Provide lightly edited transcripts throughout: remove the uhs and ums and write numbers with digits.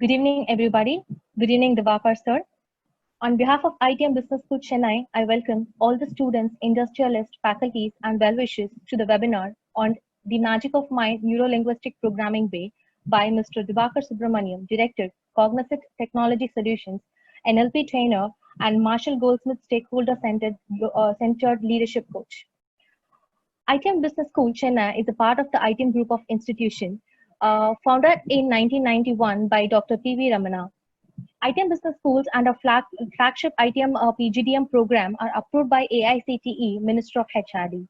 Good evening, everybody. Good evening, Divakar sir. On behalf of ITM Business School Chennai, I welcome all the students, industrialists, faculties, and well-wishers to the webinar on The Magic of Mind Neuro-Linguistic Programming Bay by Mr. Divakar Subramaniam, Director, Cognizant Technology Solutions, NLP trainer, and Marshall Goldsmith Stakeholder-Centered Leadership Coach. ITM Business School Chennai is a part of the ITM group of institutions founded in 1991 by Dr. P.V. Ramana. ITM Business Schools and our flagship ITM PGDM program are approved by AICTE, Minister of HRD.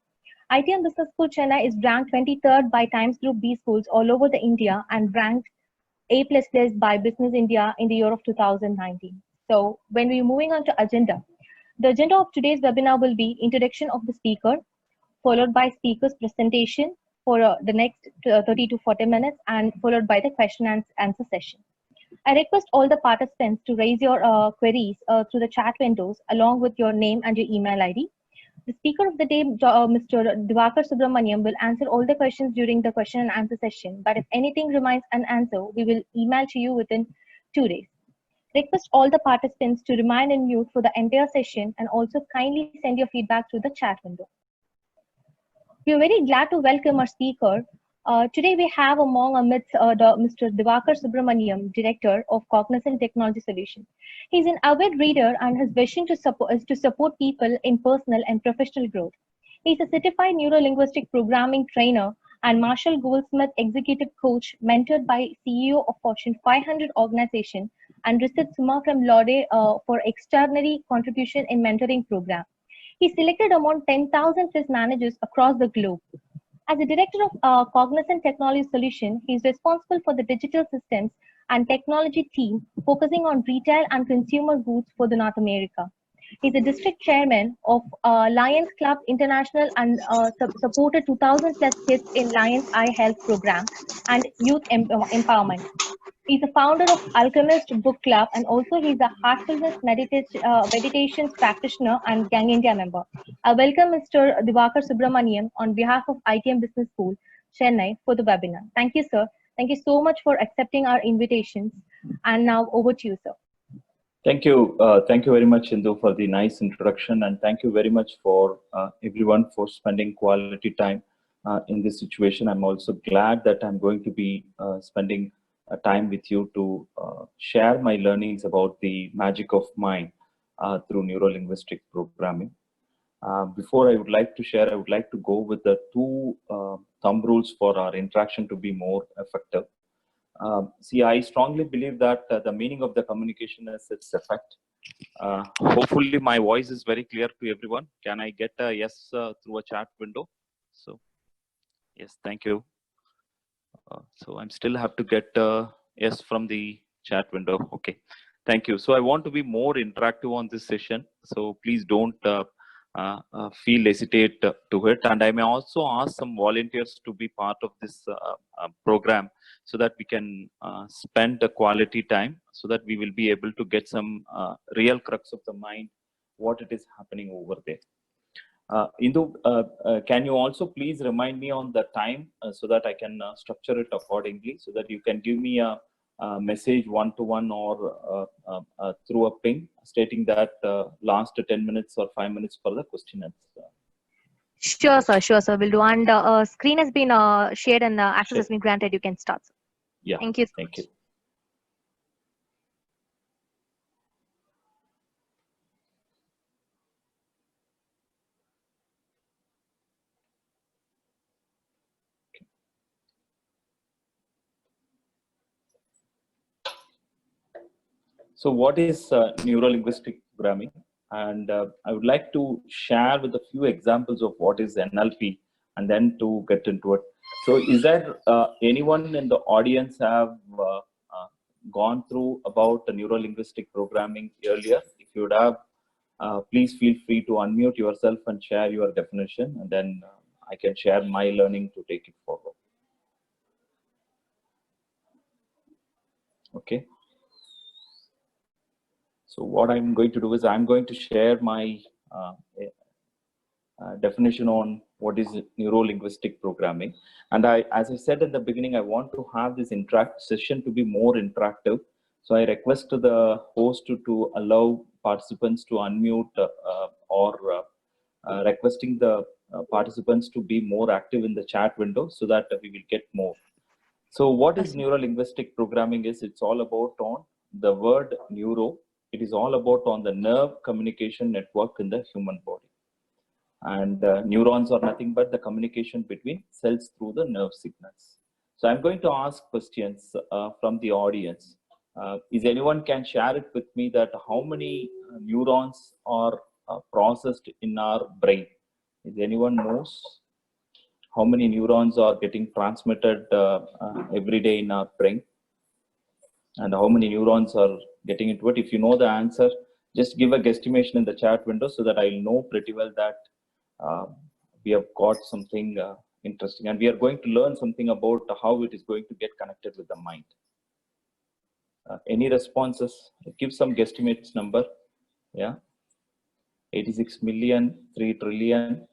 ITM Business School Chennai is ranked 23rd by Times Group B schools all over the India and ranked A++ by Business India in the year of 2019. So when we're moving on to agenda, the agenda of today's webinar will be introduction of the speaker, followed by speaker's presentation for the next 30 to 40 minutes, and followed by the question and answer session. I request all the participants to raise your queries through the chat windows along with your name and your email ID. The speaker of the day, Mr. Divakar Subramaniam, will answer all the questions during the question and answer session. But if anything remains unanswered, we will email to you within 2 days. Request all the participants to remain in mute for the entire session and also kindly send your feedback through the chat window. We are very glad to welcome our speaker. Today we have among our midst Mr. Divakar Subramaniam, Director of Cognizant Technology Solutions. He's an avid reader and his vision is to support people in personal and professional growth. He's a certified neuro-linguistic programming trainer and Marshall Goldsmith executive coach mentored by CEO of Fortune 500 organization and received Summa cum laude for extraordinary contribution in mentoring program. He's selected among 10,000 plus managers across the globe. As a director of Cognizant Technology Solution, he is responsible for the digital systems and technology team focusing on retail and consumer goods for the North America. He's a district chairman of Lions Club International and supported 2,000 plus kids in Lions Eye Health Program and Youth Empowerment. He's the founder of Alchemist Book Club and also he's a heartfulness meditations practitioner and Gang India member. I welcome Mr. Divakar Subramaniam on behalf of ITM Business School, Chennai for the webinar. Thank you, sir. Thank you so much for accepting our invitations. And now over to you, sir. Thank you. Thank you very much, Indu, for the nice introduction. And thank you very much for everyone for spending quality time in this situation. I'm also glad that I'm going to be spending time with you to share my learnings about the magic of mind through neuro-linguistic programming. Before I would like to share, I would like to go with the two thumb rules for our interaction to be more effective. See, I strongly believe that the meaning of the communication is its effect. Hopefully my voice is very clear to everyone. Can I get a yes through a chat window? So, yes, thank you. So I'm still have to get yes from the chat window. Okay, thank you. So I want to be more interactive on this session. So please don't feel hesitate to it. And I may also ask some volunteers to be part of this program so that we can spend a quality time so that we will be able to get some real crux of the mind, what it is happening over there. Indu, can you also please remind me on the time so that I can structure it accordingly so that you can give me a message one-to-one or through a ping stating that last 10 minutes or 5 minutes for the question and answer. Sure, sir. We'll do. And screen has been shared and access has been granted. You can start, sir. Yeah. Thank you. Thank you. So what is neuro-linguistic programming? And I would like to share with a few examples of what is NLP and then to get into it. So is there anyone in the audience have gone through about the neuro-linguistic programming earlier? If you would have, please feel free to unmute yourself and share your definition, and then I can share my learning to take it forward. Okay. So what I'm going to do is I'm going to share my definition on what is neuro-linguistic programming. And as I said in the beginning, I want to have this session to be more interactive So I request the host to allow participants to unmute or requesting the participants to be more active in the chat window so that we will get more. So what is neuro-linguistic programming is, it's all about on the word neuro. It is all about on the nerve communication network in the human body. And neurons are nothing but the communication between cells through the nerve signals. So I'm going to ask questions from the audience. Is anyone can share it with me that how many neurons are processed in our brain? Is anyone knows how many neurons are getting transmitted every day in our brain? And how many neurons are getting into it? If you know the answer, just give a guesstimation in the chat window so that I'll know pretty well that we have got something interesting, and we are going to learn something about how it is going to get connected with the mind. Any responses? Give some guesstimates number. Yeah, 86 million, 3 trillion.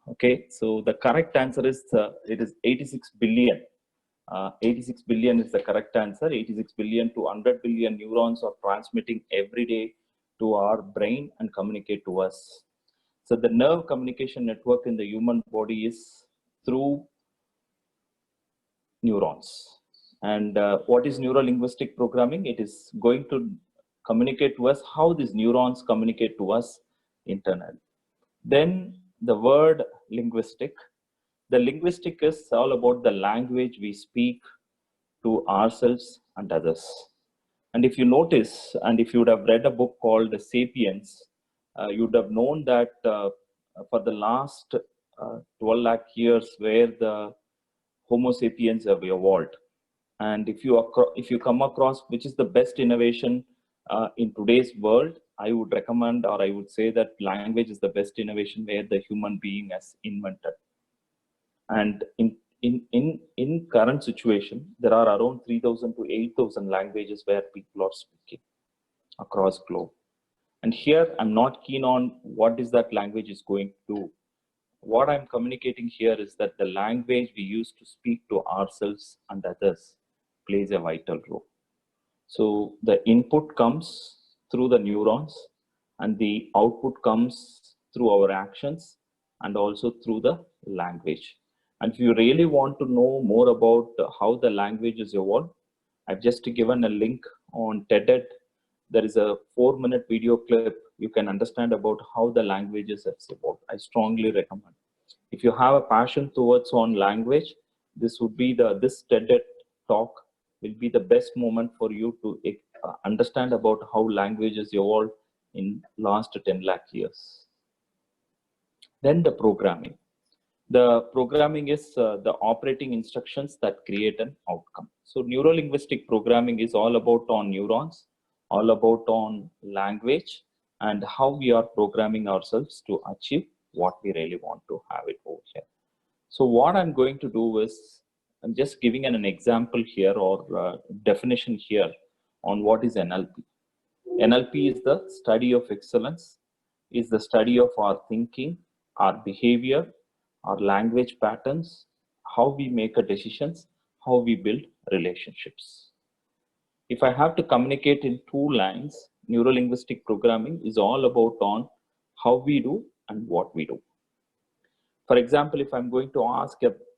Okay, so the correct answer is it is 86 billion. 86 billion is the correct answer. 86 billion to 100 billion neurons are transmitting every day to our brain and communicate to us. So the nerve communication network in the human body is through neurons. And what is neuro-linguistic programming? It is going to communicate to us how these neurons communicate to us internally. Then the word linguistic. The linguistic is all about the language we speak to ourselves and others. And if you notice, and if you would have read a book called Sapiens, you would have known that for the last 12 lakh years where the Homo sapiens have evolved. And if you come across which is the best innovation in today's world, I would recommend, or I would say that language is the best innovation where the human being has invented. And in current situation, there are around 3,000 to 8,000 languages where people are speaking across globe. And here I'm not keen on what is that language is going to do. What I'm communicating here is that the language we use to speak to ourselves and others plays a vital role. So the input comes through the neurons and the output comes through our actions and also through the language. And if you really want to know more about how the language is evolved, I've just given a link on TED. There is a 4-minute video clip. You can understand about how the languages have evolved. I strongly recommend. If you have a passion towards on language, this would be this TED talk will be the best moment for you to understand about how languages evolved in last 10 lakh years. Then the programming. The programming is the operating instructions that create an outcome. So neuro-linguistic programming is all about on neurons, all about on language, and how we are programming ourselves to achieve what we really want to have it over here. So what I'm going to do is, I'm just giving an example here or definition here on what is NLP. NLP is the study of excellence, is the study of our thinking, our behavior, our language patterns, how we make decisions, how we build relationships. If I have to communicate in 2 lines, neuro-linguistic programming is all about on how we do and what we do. For example, if I'm going to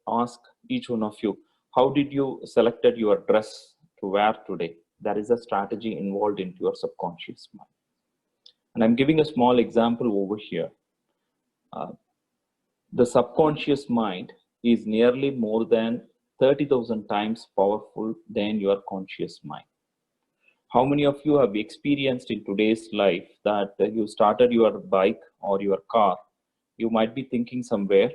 ask each one of you, how did you selected your dress to wear today? There is a strategy involved into your subconscious mind. And I'm giving a small example over here. The subconscious mind is nearly more than 30,000 times powerful than your conscious mind. How many of you have experienced in today's life that you started your bike or your car, you might be thinking somewhere,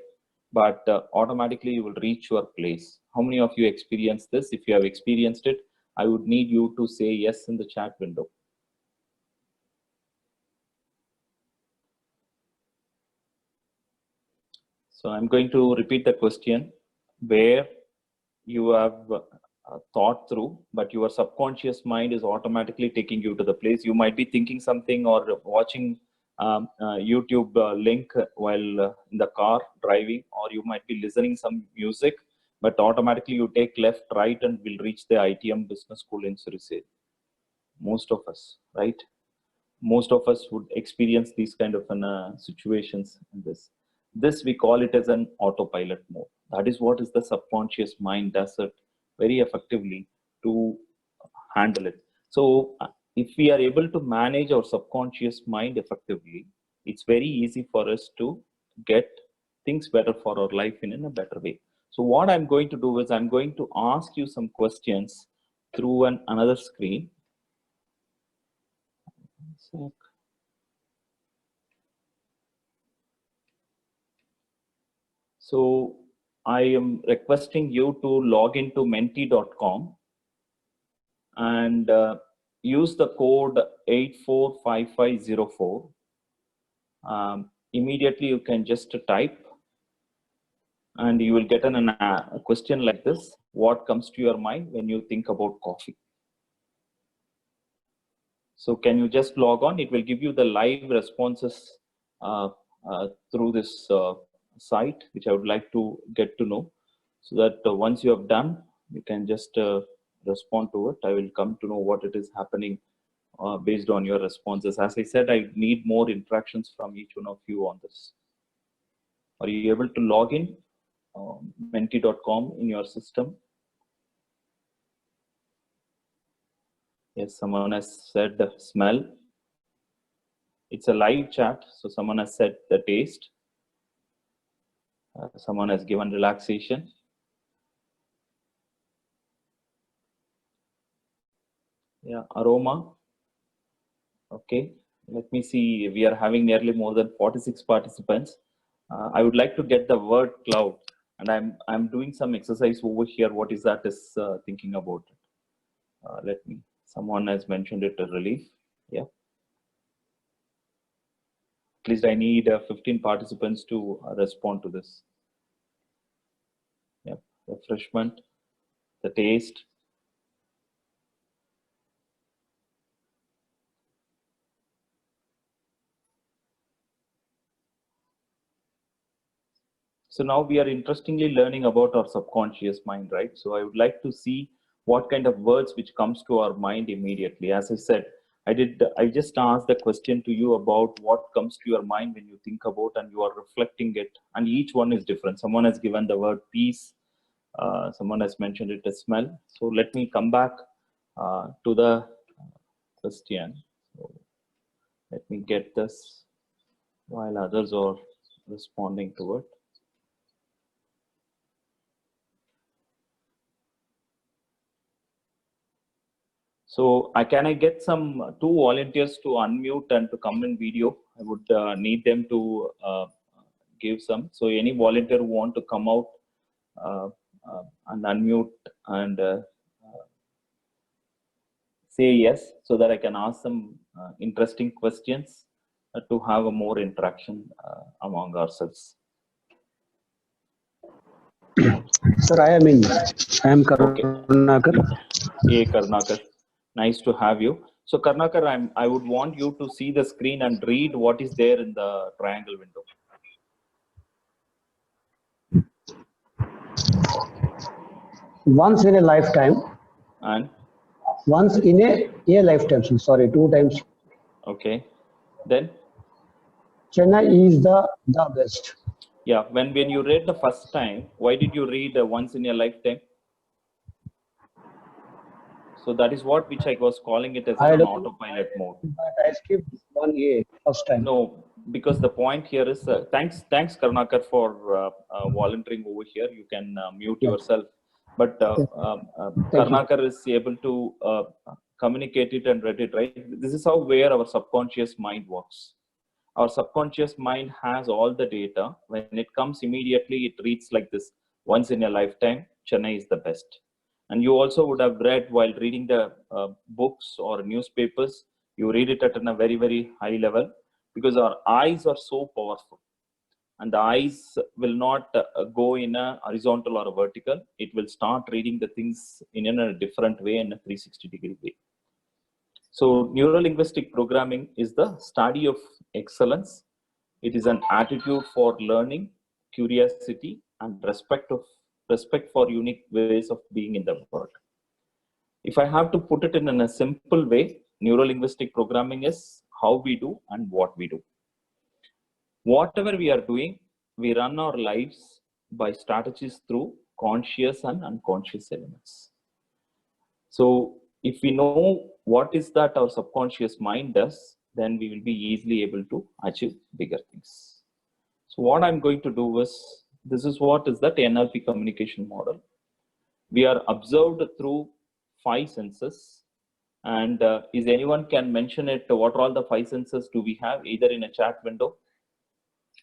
but automatically you will reach your place? How many of you experienced this? If you have experienced it, I would need you to say yes in the chat window. So I'm going to repeat the question. Where you have thought through, but your subconscious mind is automatically taking you to the place. You might be thinking something or watching YouTube link while in the car driving, or you might be listening some music, but automatically you take left, right, and will reach the ITM Business School in Siriseri. most of us, right? Most of us would experience these kind of situations in this we call it as an autopilot mode. That is what is the subconscious mind does it very effectively to handle it. So if we are able to manage our subconscious mind effectively, it's very easy for us to get things better for our life in a better way. So what I'm going to do is I'm going to ask you some questions through another screen. So I am requesting you to log into menti.com and use the code 845504. Immediately you can just type and you will get a question like this: what comes to your mind when you think about coffee? So can you just log on? It will give you the live responses through this site, which I would like to get to know, so that once you have done, you can just respond to it. I will come to know what it is happening based on your responses. As I said, I need more interactions from each one of you on this. Are you able to log in menti.com in your system? Yes, someone has said the smell. It's a live chat, so someone has said the taste. Someone has given relaxation. Yeah, aroma. Okay, let me see. We are having nearly more than 46 participants. I would like to get the word cloud, and I'm doing some exercise over here. What is that is thinking about it. Let me. Someone has mentioned it, a relief. Yeah. At least I need 15 participants to respond to this. Yeah, refreshment, the taste. So now we are interestingly learning about our subconscious mind, right? So I would like to see what kind of words which comes to our mind immediately. As I said, I just asked the question to you about what comes to your mind when you think about and you are reflecting it, and each one is different. Someone has given the word peace, someone has mentioned it as smell. So let me come back to the question. So let me get this while others are responding to it. So can I get some two volunteers to unmute and to come in video? I would need them to give some. So any volunteer who want to come out and unmute and say yes, so that I can ask some interesting questions to have a more interaction among ourselves. Sir, I am in. I am Karnakar. Hey, Karnakar. Nice to have you. So, Karnakar, I would want you to see the screen and read what is there in the triangle window. Once in a lifetime. And? Once in a lifetime. Sorry, 2 times. Okay. Then? Chennai is the best. Yeah. When you read the first time, why did you read once in a lifetime? So that is what which I was calling it as an autopilot mode. But I skipped 1A first time. No, because the point here is thanks Karnakar for volunteering over here. You can mute yourself, but Karnakar is able to communicate it and read it, right? This is how where our subconscious mind works. Our subconscious mind has all the data. When it comes immediately, it reads like this: once in a lifetime, Chennai is the best. And you also would have read while reading the books or newspapers, you read it at a very, very high level, because our eyes are so powerful. And the eyes will not go in a horizontal or a vertical. It will start reading the things in a different way, in a 360-degree way. So neuro-linguistic programming is the study of excellence. It is an attitude for learning, curiosity, and respect for unique ways of being in the world. If I have to put it in a simple way, Neuro-linguistic programming is how we do and what we do. Whatever we are doing, we run our lives by strategies through conscious and unconscious elements. So if we know what is that our subconscious mind does, then we will be easily able to achieve bigger things. So what I'm going to do is, this is what is that NLP communication model. We are observed through 5 senses. And is anyone can mention it, what all the 5 senses do we have, either in a chat window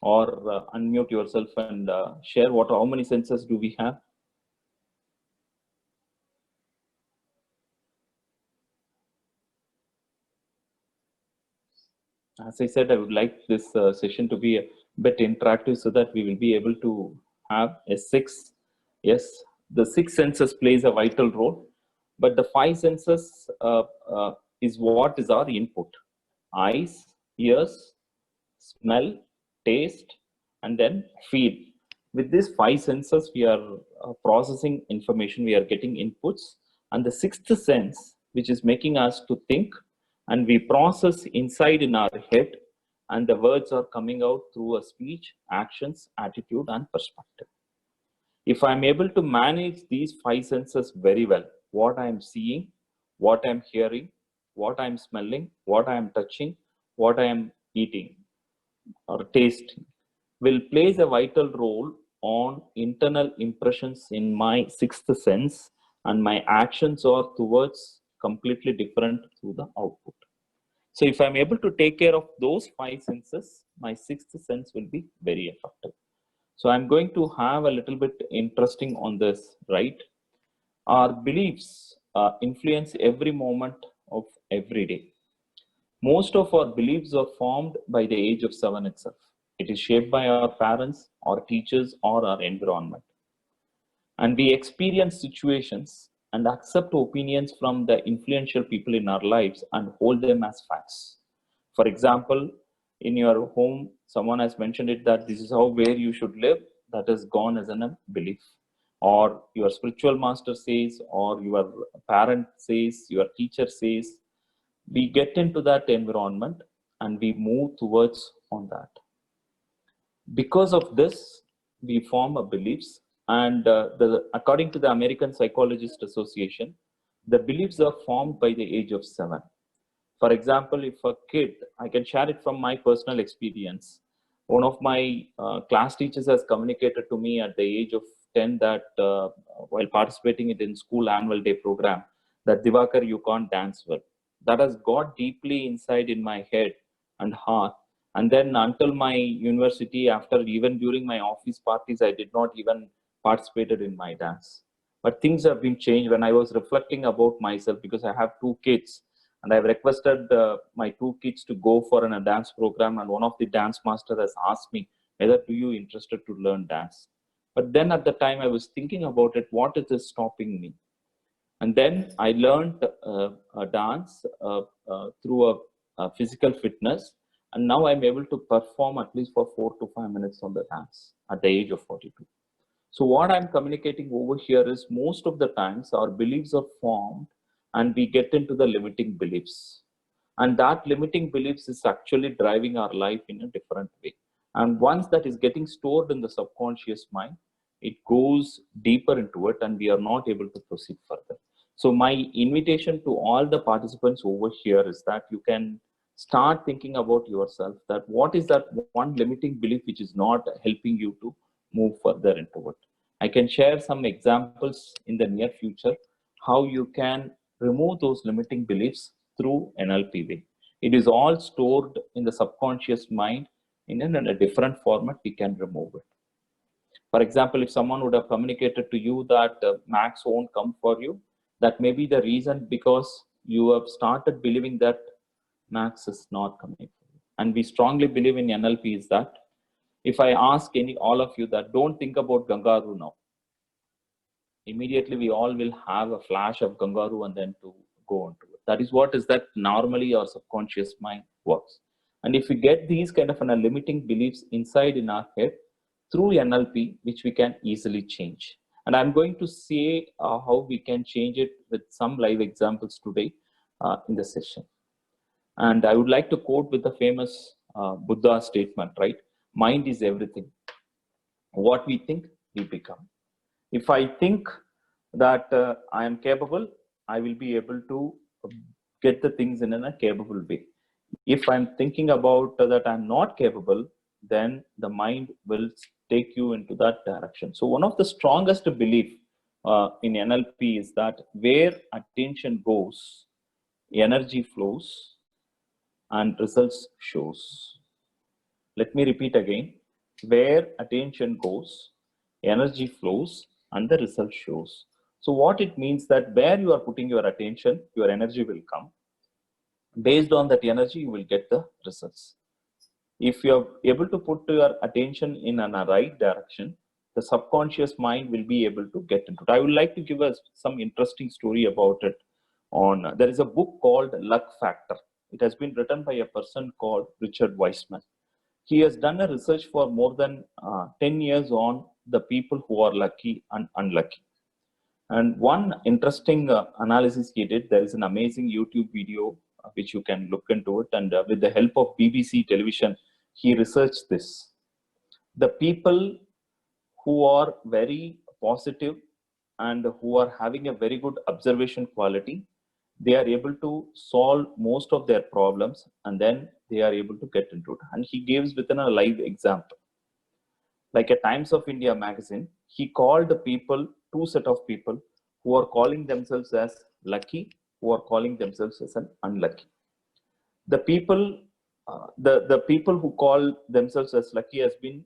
or unmute yourself and share how many senses do we have? As I said, I would like this session to be a bit interactive so that we will be able to have a 6. Yes, the 6 senses plays a vital role, but the 5 senses is what is our input. Eyes, ears, smell, taste, and then feel. With these 5 senses, we are processing information, we are getting inputs, and the 6th sense, which is making us to think, and we process inside in our head, and the words are coming out through a speech, actions, attitude, and perspective. If I'm able to manage these 5 senses very well, what I'm seeing, what I'm hearing, what I'm smelling, what I'm touching, what I'm eating or tasting, will plays a vital role on internal impressions in my 6th sense, and my actions are towards completely different through the output. So if I'm able to take care of those 5 senses, my 6th sense will be very effective. So I'm going to have a little bit interesting on this, right? Our beliefs influence every moment of every day. Most of our beliefs are formed by the age of 7 itself. It is shaped by our parents, our teachers, or our environment. And we experience situations and accept opinions from the influential people in our lives and hold them as facts. For example, in your home, someone has mentioned it that this is where you should live. That is gone as a belief. Or your spiritual master says, or your parent says, your teacher says. We get into that environment and we move towards on that. Because of this, we form a beliefs, and according to the American Psychologist Association, the beliefs are formed by the age of 7. For example, if a kid, I can share it from my personal experience. One of my class teachers has communicated to me at the age of 10 that while participating in school annual day program, that Divakar, you can't dance well. That has got deeply inside in my head and heart. And then until my university, after even during my office parties, I did not even participated in my dance. But things have been changed when I was reflecting about myself, because I have 2 kids. And I've requested my 2 kids to go for a dance program. And one of the dance masters has asked me, whether do you interested to learn dance? But then at the time I was thinking about it, what is stopping me? And then I learned a dance through a physical fitness. And now I'm able to perform at least for 4 to 5 minutes on the dance at the age of 42. So what I'm communicating over here is most of the times our beliefs are formed and we get into the limiting beliefs. And that limiting beliefs is actually driving our life in a different way. And once that is getting stored in the subconscious mind, it goes deeper into it and we are not able to proceed further. So my invitation to all the participants over here is that you can start thinking about yourself, that what is that one limiting belief which is not helping you to move further into it. I can share some examples in the near future how you can remove those limiting beliefs through NLP way. It is all stored in the subconscious mind in a different format. We can remove it. For example, if someone would have communicated to you that Max won't come for you, that may be the reason because you have started believing that Max is not coming for you. And we strongly believe in NLP is that if I ask all of you that don't think about Gangaru now, immediately we all will have a flash of Gangaru and then to go on to it. That is what is that normally our subconscious mind works. And if we get these kind of limiting beliefs inside in our head through NLP, which we can easily change. And I'm going to say how we can change it with some live examples today in the session. And I would like to quote with the famous Buddha statement, right? Mind is everything. What we think, we become. If I think that I am capable, I will be able to get the things in a capable way. If I'm thinking about that I'm not capable, then the mind will take you into that direction. So one of the strongest belief in NLP is that where attention goes, energy flows and results shows. Let me repeat again. Where attention goes, energy flows and the result shows. So what it means that where you are putting your attention, your energy will come. Based on that energy, you will get the results. If you are able to put your attention in a right direction, the subconscious mind will be able to get into it. I would like to give us some interesting story about it. There is a book called Luck Factor. It has been written by a person called Richard Wiseman. He has done a research for more than 10 years on the people who are lucky and unlucky. And one interesting analysis he did, there is an amazing YouTube video which you can look into it. And with the help of BBC television, he researched this. The people who are very positive and who are having a very good observation quality, they are able to solve most of their problems and then they are able to get into it. And he gives within a live example. Like a Times of India magazine, he called the people, two set of people who are calling themselves as lucky, who are calling themselves as an unlucky. The people, the people who call themselves as lucky has been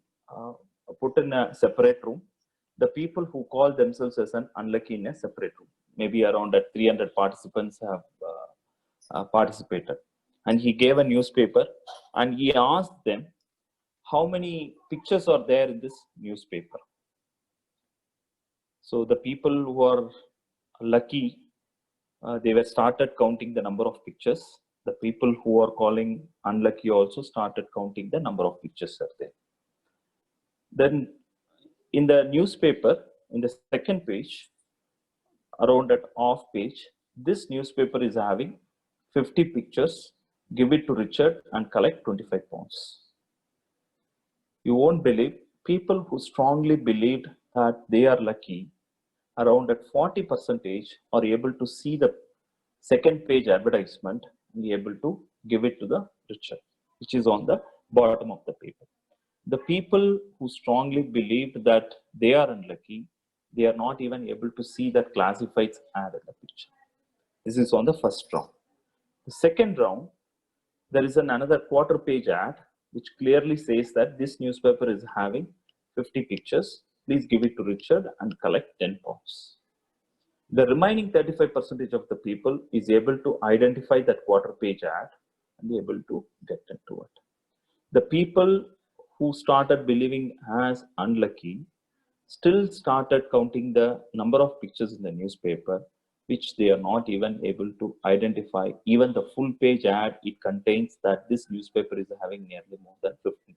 put in a separate room. The people who call themselves as an unlucky in a separate room. Maybe around 300 participants have participated. And he gave a newspaper and he asked them, how many pictures are there in this newspaper? So the people who are lucky, they were started counting the number of pictures. The people who are calling unlucky also started counting the number of pictures are there. Then in the newspaper, in the second page, around that off page, this newspaper is having 50 pictures. Give it to Richard and collect 25 pounds. You won't believe, people who strongly believed that they are lucky, around at 40% are able to see the second page advertisement and be able to give it to the Richard, which is on the bottom of the paper. The people who strongly believed that they are unlucky, they are not even able to see that classifieds ad in the picture. This is on the first round. The second round, there is another quarter page ad which clearly says that this newspaper is having 50 pictures. Please give it to Richard and collect 10 pounds. The remaining 35% of the people is able to identify that quarter page ad and be able to get into it. The people who started believing as unlucky still started counting the number of pictures in the newspaper, which they are not even able to identify. Even the full page ad, it contains that this newspaper is having nearly more than 50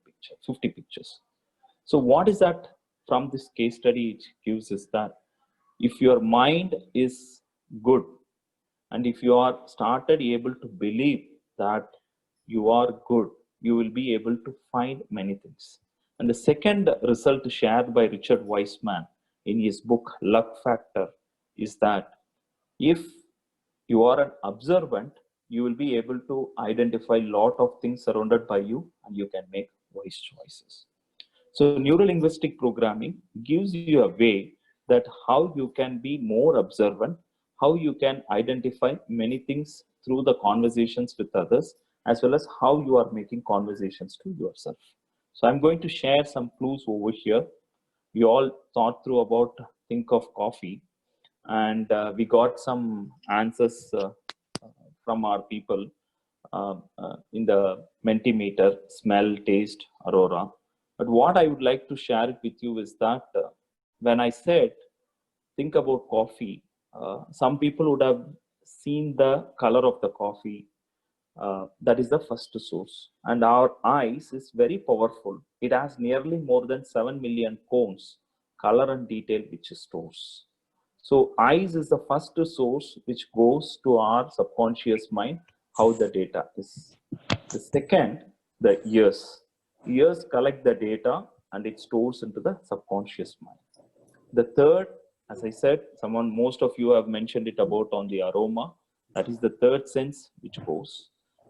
pictures. So what is that from this case study it gives is that if your mind is good and if you are started able to believe that you are good, you will be able to find many things. And the second result shared by Richard Wiseman in his book Luck Factor is that if you are an observant, you will be able to identify a lot of things surrounded by you and you can make wise choices. So neuro-linguistic programming gives you a way that how you can be more observant, how you can identify many things through the conversations with others, as well as how you are making conversations to yourself. So I'm going to share some clues over here. We all thought through about think of coffee, and we got some answers from our people in the Mentimeter, smell, taste, aurora. But what I would like to share it with you is that when I said, think about coffee, some people would have seen the color of the coffee. That is the first source. And our eyes is very powerful. It has nearly more than 7 million cones, color and detail, which it stores. So eyes is the first source which goes to our subconscious mind. how the data is. The second, the ears. Ears collect the data and it stores into the subconscious mind. The third, as I said, most of you have mentioned it about on the aroma. That is the third sense which goes.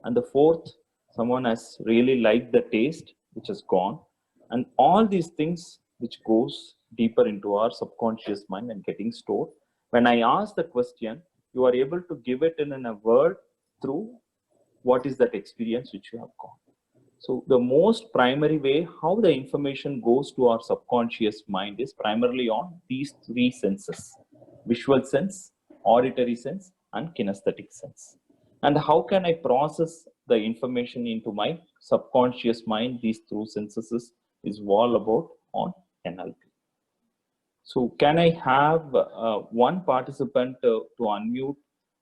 And the fourth, someone has really liked the taste, which has gone. And all these things which goes deeper into our subconscious mind and getting stored. When I ask the question, you are able to give it in a word through what is that experience which you have gone. So the most primary way how the information goes to our subconscious mind is primarily on these three senses: visual sense, auditory sense, and kinesthetic sense. And how can I process the information into my subconscious mind? These two senses is all about on NLP. So can I have one participant to unmute,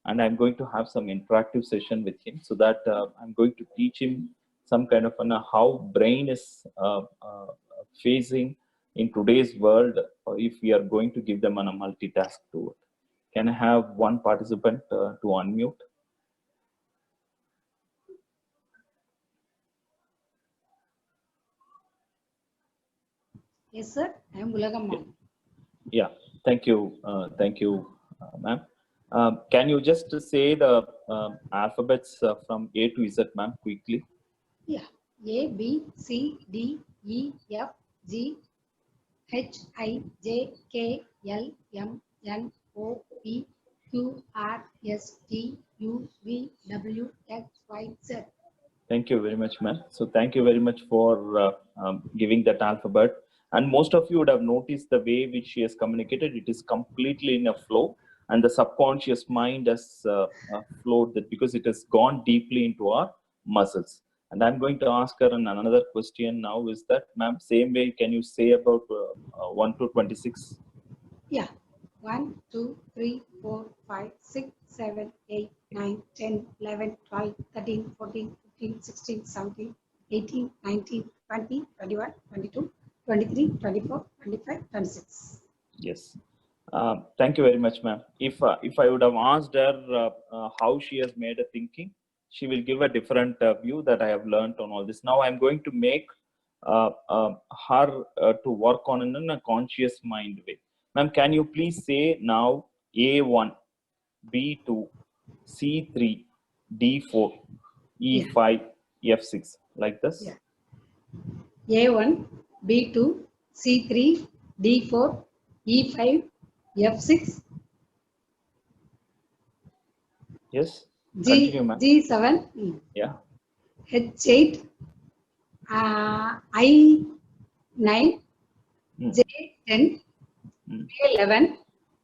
and I'm going to have some interactive session with him so that I'm going to teach him some kind of how brain is facing in today's world if we are going to give them a multitask to it. Can I have one participant to unmute? Yes, sir. I am Ulagam. Yeah, thank you, ma'am. Can you just say the alphabets from A to Z, ma'am, quickly? Yeah. A, B, C, D, E, F, G, H, I, J, K, L, M, N, O, P, Q, R, S, T, U, V, W, X, Y, Z. Thank you very much, ma'am. So thank you very much for giving that alphabet. And most of you would have noticed the way which she has communicated. It is completely in a flow, and the subconscious mind has flowed that because it has gone deeply into our muscles. And I'm going to ask her another question now is that, ma'am, same way, can you say about 1 to 26? Yeah. 1, 2, 3, 4, 5, 6, 7, 8, 9, 10, 11, 12, 13, 14, 15, 16, 17, 18, 19, 20, 21, 22, 23, 24, 25, 26. Yes. Thank you very much, ma'am. If I would have asked her how she has made a thinking, she will give a different view that I have learned on all this. Now I'm going to make her to work on in a conscious mind way. Ma'am, can you please say now A1, B2, C3, D4, E5, F6, like this? Yeah. A1, B2, C3, D4, E5, F6, Yes. Continue, ma'am. G7, Yeah. H8, I9, Mm. J10, Mm. K11,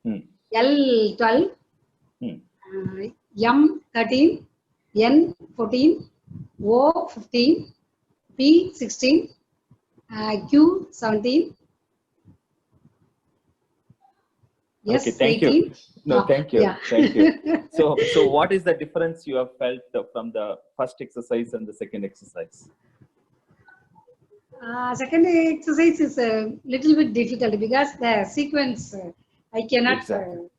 Mm. L12, Mm. M13, N14, O15, P16, Q17, Okay, thank S18. you. No, thank you. Yeah. Thank you. So what is the difference you have felt from the first exercise and the second exercise? Second exercise is a little bit difficult because the sequence I cannot. Exactly.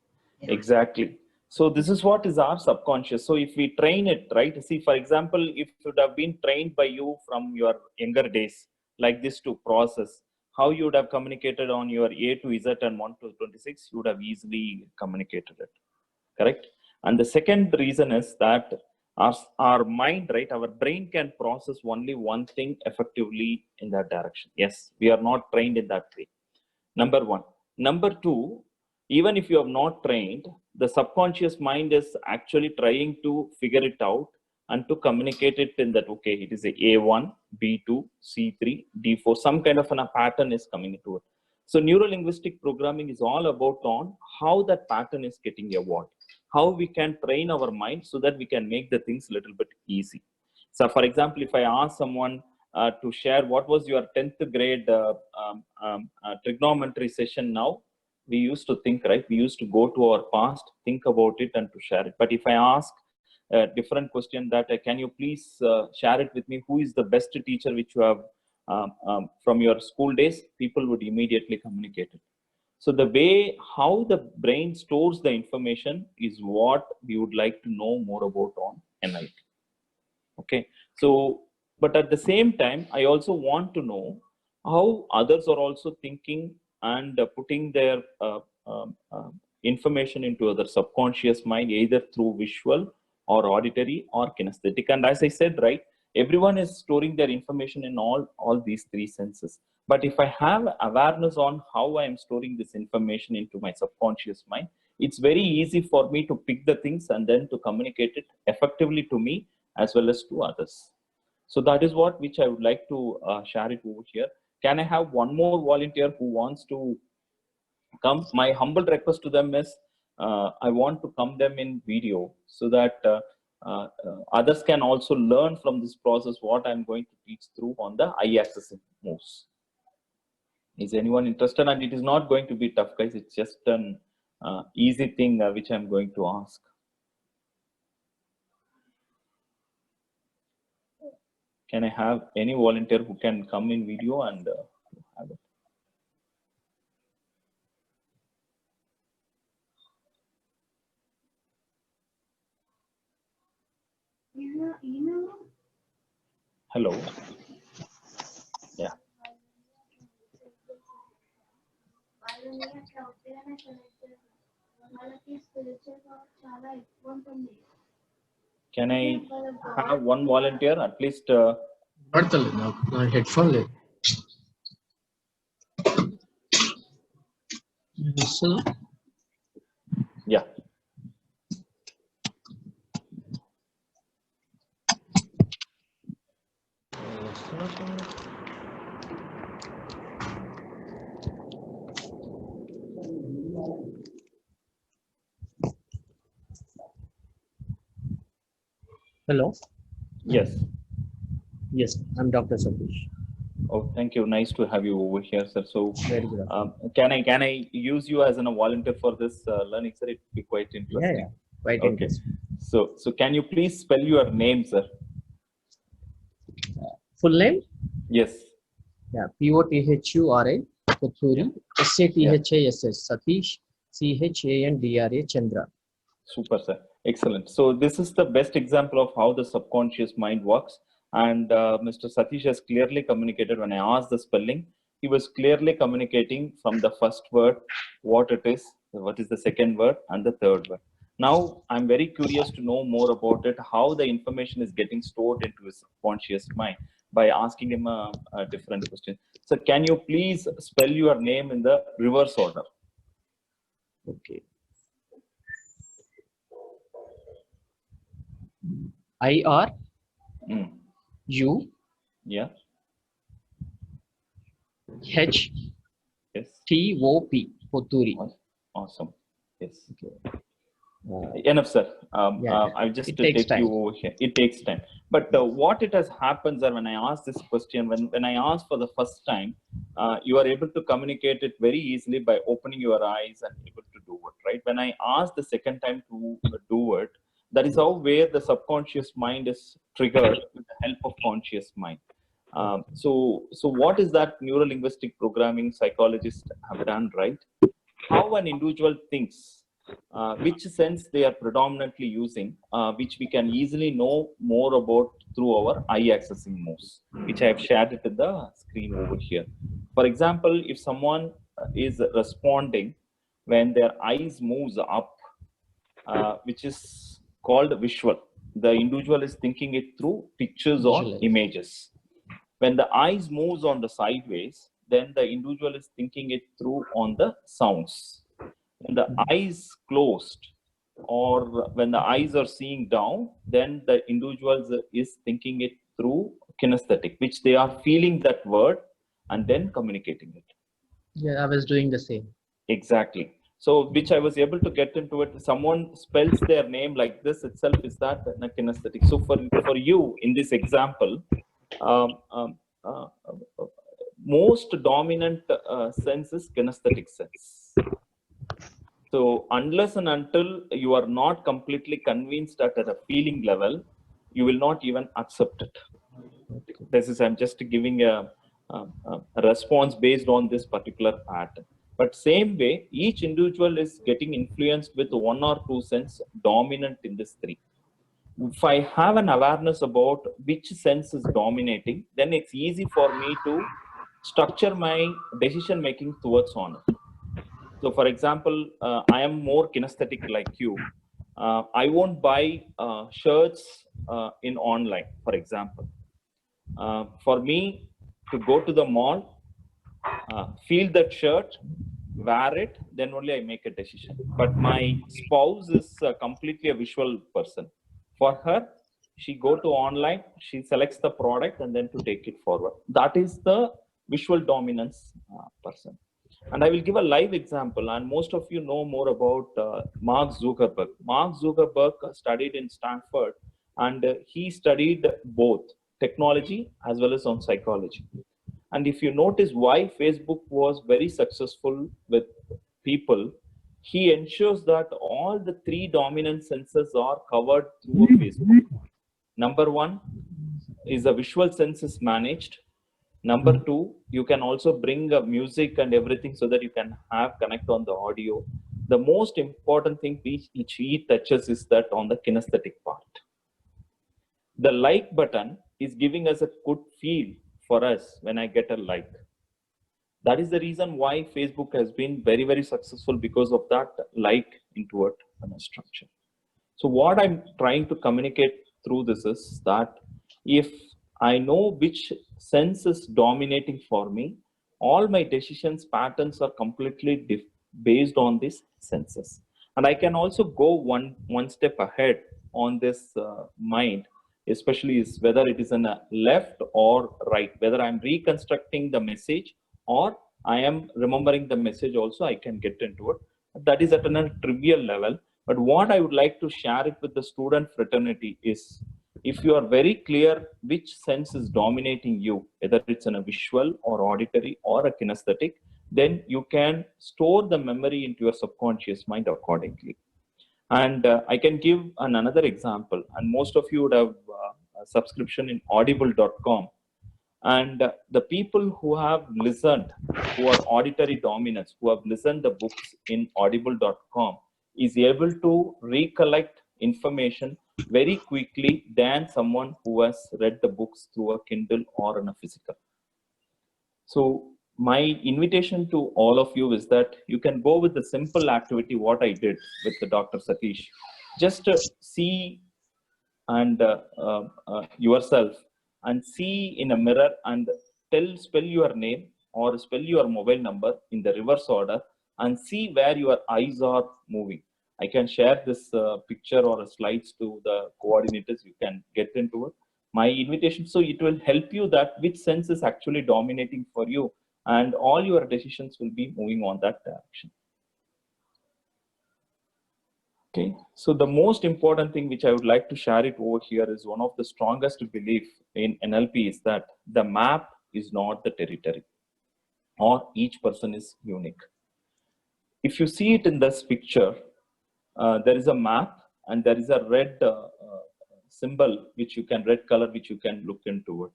Exactly. So this is what is our subconscious. So if we train it, right? See, for example, if it would have been trained by you from your younger days, like this to process, how you would have communicated on your A to Z and 1 to 26, you would have easily communicated it. Correct? And the second reason is that our mind, right, our brain can process only one thing effectively in that direction. Yes, we are not trained in that way. Number one. Number two, even if you have not trained, the subconscious mind is actually trying to figure it out and to communicate it in that, okay, it is a A1, B2, C3, D4, some kind of a pattern is coming into it. So neuro-linguistic programming is all about on how that pattern is getting evolved, how we can train our mind so that we can make the things a little bit easy. So for example, if I ask someone to share what was your 10th grade trigonometry session now, we used to think, right? We used to go to our past, think about it and to share it. But if I ask a different question that, can you please share it with me? Who is the best teacher which you have from your school days? People would immediately communicate it. So the way how the brain stores the information is what we would like to know more about on NLP. Okay, so but at the same time, I also want to know how others are also thinking and putting their information into other subconscious mind, either through visual or auditory or kinesthetic. And as I said, right, everyone is storing their information in all these three senses. But if I have awareness on how I am storing this information into my subconscious mind, it's very easy for me to pick the things and then to communicate it effectively to me as well as to others. So that is what which I would like to share it over here. Can I have one more volunteer who wants to come? My humble request to them is I want to come them in video so that others can also learn from this process what I'm going to teach through on the eye accessing moves. Is anyone interested? And it is not going to be tough, guys. It's just an easy thing which I'm going to ask. Can I have any volunteer who can come in video and have it? Hello. Yeah. Can I have one volunteer at least? పడతలేదు నా head phone లేదు. Yeah. Hello. Yes. Yes, I'm Dr. Satish. Oh, thank you. Nice to have you over here, sir. So, Very good. can I use you as a volunteer for this learning, sir? It would be quite interesting. Yeah. Quite Okay. interesting. So can you please spell your name, sir? Full name? Yes. Yeah. P-O-T-H-U-R-I, Kothuri, S-A-T-H-A-S-S, Satish, C-H-A-N-D-R-A, Chandra. Super, sir. Excellent. So this is the best example of how the subconscious mind works. And Mr. Satish has clearly communicated when I asked the spelling. He was clearly communicating from the first word, what it is, what is the second word, and the third word. Now, I'm very curious to know more about it, how the information is getting stored into his subconscious mind by asking him a different question. So can you please spell your name in the reverse order? Okay. I-R U Yeah. H Yes. T-O-P, Kothuri. Awesome. Yes. Okay. Enough, sir. Yeah. I'll just It takes take you time. over here. It takes time. But what it has happened, sir, when I asked this question, when I asked for the first time, you are able to communicate it very easily by opening your eyes and able to do it, right? When I asked the second time to do it, that is how where the subconscious mind is triggered with the help of conscious mind. So what is that neuro-linguistic programming psychologists have done, right? How an individual thinks, which sense they are predominantly using, which we can easily know more about through our eye accessing moves, which I have shared it in the screen over here. For example, if someone is responding when their eyes moves up, which is called visual, the individual is thinking it through pictures or images. When the eyes moves on the sideways, then the individual is thinking it through on the sounds. When the eyes closed or when the eyes are seeing down, then the individual is thinking it through kinesthetic, which they are feeling that word and then communicating it. Yeah, I was doing the same. Exactly. So which I was able to get into it. Someone spells their name like this itself, is that kinesthetic. So for you in this example, most dominant sense is kinesthetic sense. So unless and until you are not completely convinced at a feeling level, you will not even accept it. This is, I'm just giving a response based on this particular pattern. But same way, each individual is getting influenced with one or two sense dominant in this three. If I have an awareness about which sense is dominating, then it's easy for me to structure my decision making towards on it. So for example, I am more kinesthetic like you. I won't buy shirts in online, for example. For me to go to the mall, feel that shirt, wear it, then only I make a decision. But my spouse is completely a visual person. For her, she go to online, she selects the product and then to take it forward. That is the visual dominance person. And I will give a live example, and most of you know more about Mark Zuckerberg. Mark Zuckerberg studied in Stanford, and he studied both technology as well as on psychology. And if you notice why Facebook was very successful with people, he ensures that all the three dominant senses are covered through a Facebook. Number one is the visual sense is managed. Number two, you can also bring music and everything so that you can have connect on the audio. The most important thing which he touches is that on the kinesthetic part. The like button is giving us a good feel for us when I get a like. That is the reason why Facebook has been very, very successful, because of that like into it and a structure. So what I'm trying to communicate through this is that if I know which sense is dominating for me, all my decisions patterns are completely based on these senses. And I can also go one step ahead on this mind, especially is whether it is in a left or right, whether I'm reconstructing the message or I am remembering the message also, I can get into it. That is at a trivial level. But what I would like to share it with the student fraternity is, if you are very clear which sense is dominating you, whether it's in a visual or auditory or a kinesthetic, then you can store the memory into your subconscious mind accordingly. And I can give another example, and most of you would have a subscription in audible.com. And the people who have listened, who are auditory dominants, who have listened the books in audible.com, is able to recollect information very quickly than someone who has read the books through a Kindle or in a physical. So my invitation to all of you is that you can go with the simple activity what I did with the Dr. Satish. Just see and yourself and see in a mirror and spell your name or spell your mobile number in the reverse order and see where your eyes are moving. I can share this picture or slides to the coordinators. You can get into it. My invitation, so it will help you that which sense is actually dominating for you, and all your decisions will be moving on that direction. Okay, so the most important thing which I would like to share it over here is one of the strongest belief in NLP is that the map is not the territory, or each person is unique. If you see it in this picture, there is a map and there is a red symbol which you can, red color which you can look into it.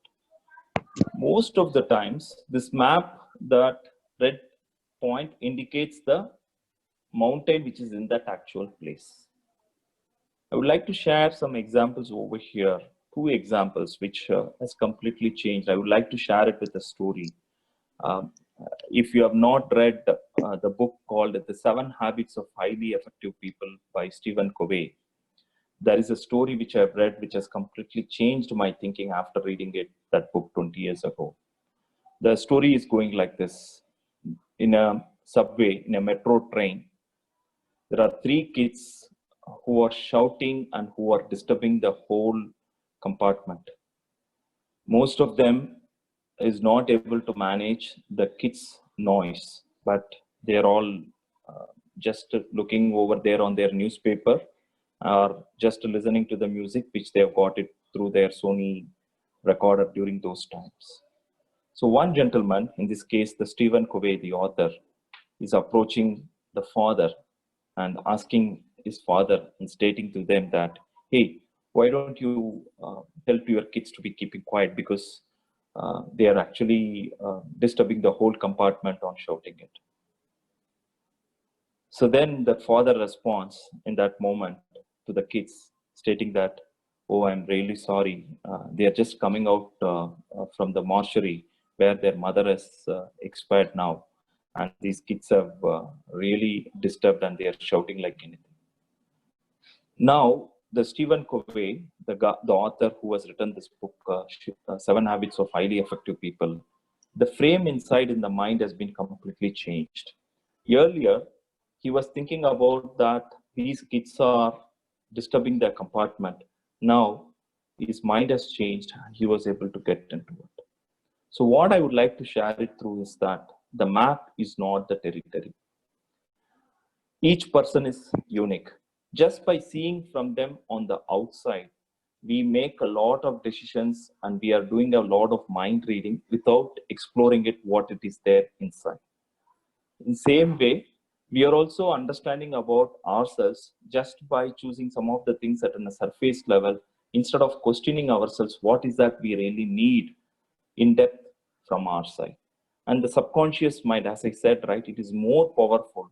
Most of the times this map, that red point indicates the mountain which is in that actual place. I would like to share some examples over here, 2 examples which has completely changed. I would like to share it with a story. If you have not read the book called The 7 Habits of Highly Effective People by Stephen Covey, there is a story which I've read which has completely changed my thinking after reading that book 20 years ago. The story is going like this. In a subway, in a metro train, there are 3 kids who are shouting and who are disturbing the whole compartment. Most of them is not able to manage the kids' noise, but they are all just looking over there on their newspaper or just listening to the music which they have got it through their Sony recorder during those times. So one gentleman, in this case, the Stephen Covey, the author, is approaching the father and asking his father and stating to them that, hey, why don't you tell to your kids to be keeping quiet, because they are actually disturbing the whole compartment on shouting it. So then the father responds in that moment to the kids, stating that, oh, I'm really sorry. They are just coming out from the mortuary where their mother has expired now. And these kids have really disturbed and they are shouting like anything. Now, the Stephen Covey, the author who has written this book, 7 Habits of Highly Effective People, the frame inside in the mind has been completely changed. Earlier, he was thinking about that these kids are disturbing their compartment. Now, his mind has changed and he was able to get into it. So what I would like to share it through is that the map is not the territory. Each person is unique. Just by seeing from them on the outside, we make a lot of decisions and we are doing a lot of mind reading without exploring it, what it is there inside. In the same way, we are also understanding about ourselves just by choosing some of the things at a surface level, instead of questioning ourselves, what is that we really need in depth from our side. And the subconscious mind, as I said, right, it is more powerful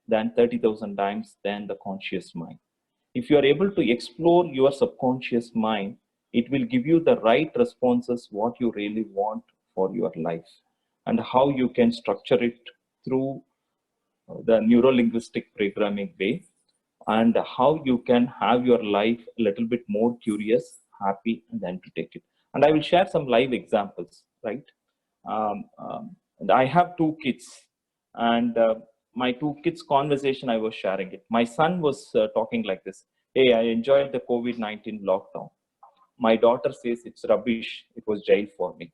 than 30,000 times than the conscious mind. If you are able to explore your subconscious mind, it will give you the right responses, what you really want for your life, and how you can structure it through the neuro-linguistic programming way, and how you can have your life a little bit more curious, happy, and then to take it. And I will share some live examples, right? And I have 2 kids, and my 2 kids' conversation, I was sharing it. My son was talking like this: hey, I enjoyed the COVID-19 lockdown. My daughter says it's rubbish, it was jail for me.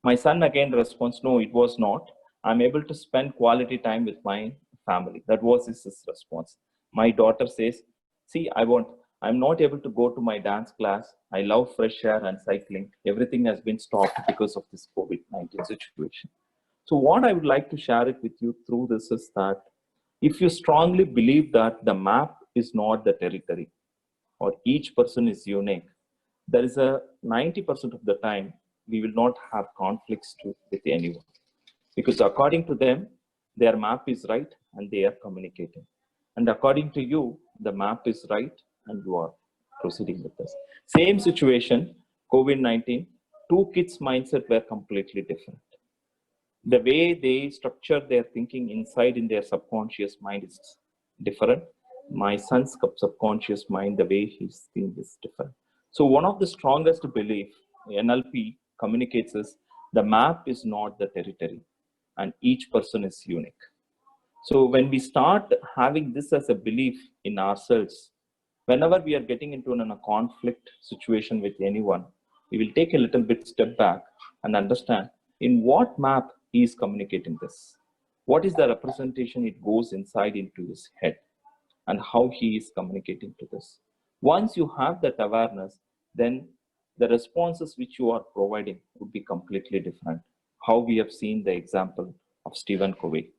My son again responds, no, it was not. I'm able to spend quality time with my family. That was his response. My daughter says, see, I'm not able to go to my dance class. I love fresh air and cycling. Everything has been stopped because of this COVID-19 situation. So what I would like to share it with you through this is that if you strongly believe that the map is not the territory, or each person is unique, there is a 90% of the time we will not have conflicts with anyone, because according to them, their map is right and they are communicating. And according to you, the map is right and you are proceeding with this. Same situation, COVID-19, 2 kids' mindset were completely different. The way they structure their thinking inside in their subconscious mind is different. My son's subconscious mind, the way he's thinking is different. So one of the strongest belief NLP communicates is the map is not the territory and each person is unique. So when we start having this as a belief in ourselves, whenever we are getting into a conflict situation with anyone, we will take a little bit step back and understand in what map he is communicating this. What is the representation it goes inside into his head, and how he is communicating to this. Once you have that awareness, then the responses which you are providing would be completely different. How we have seen the example of Stephen Covey.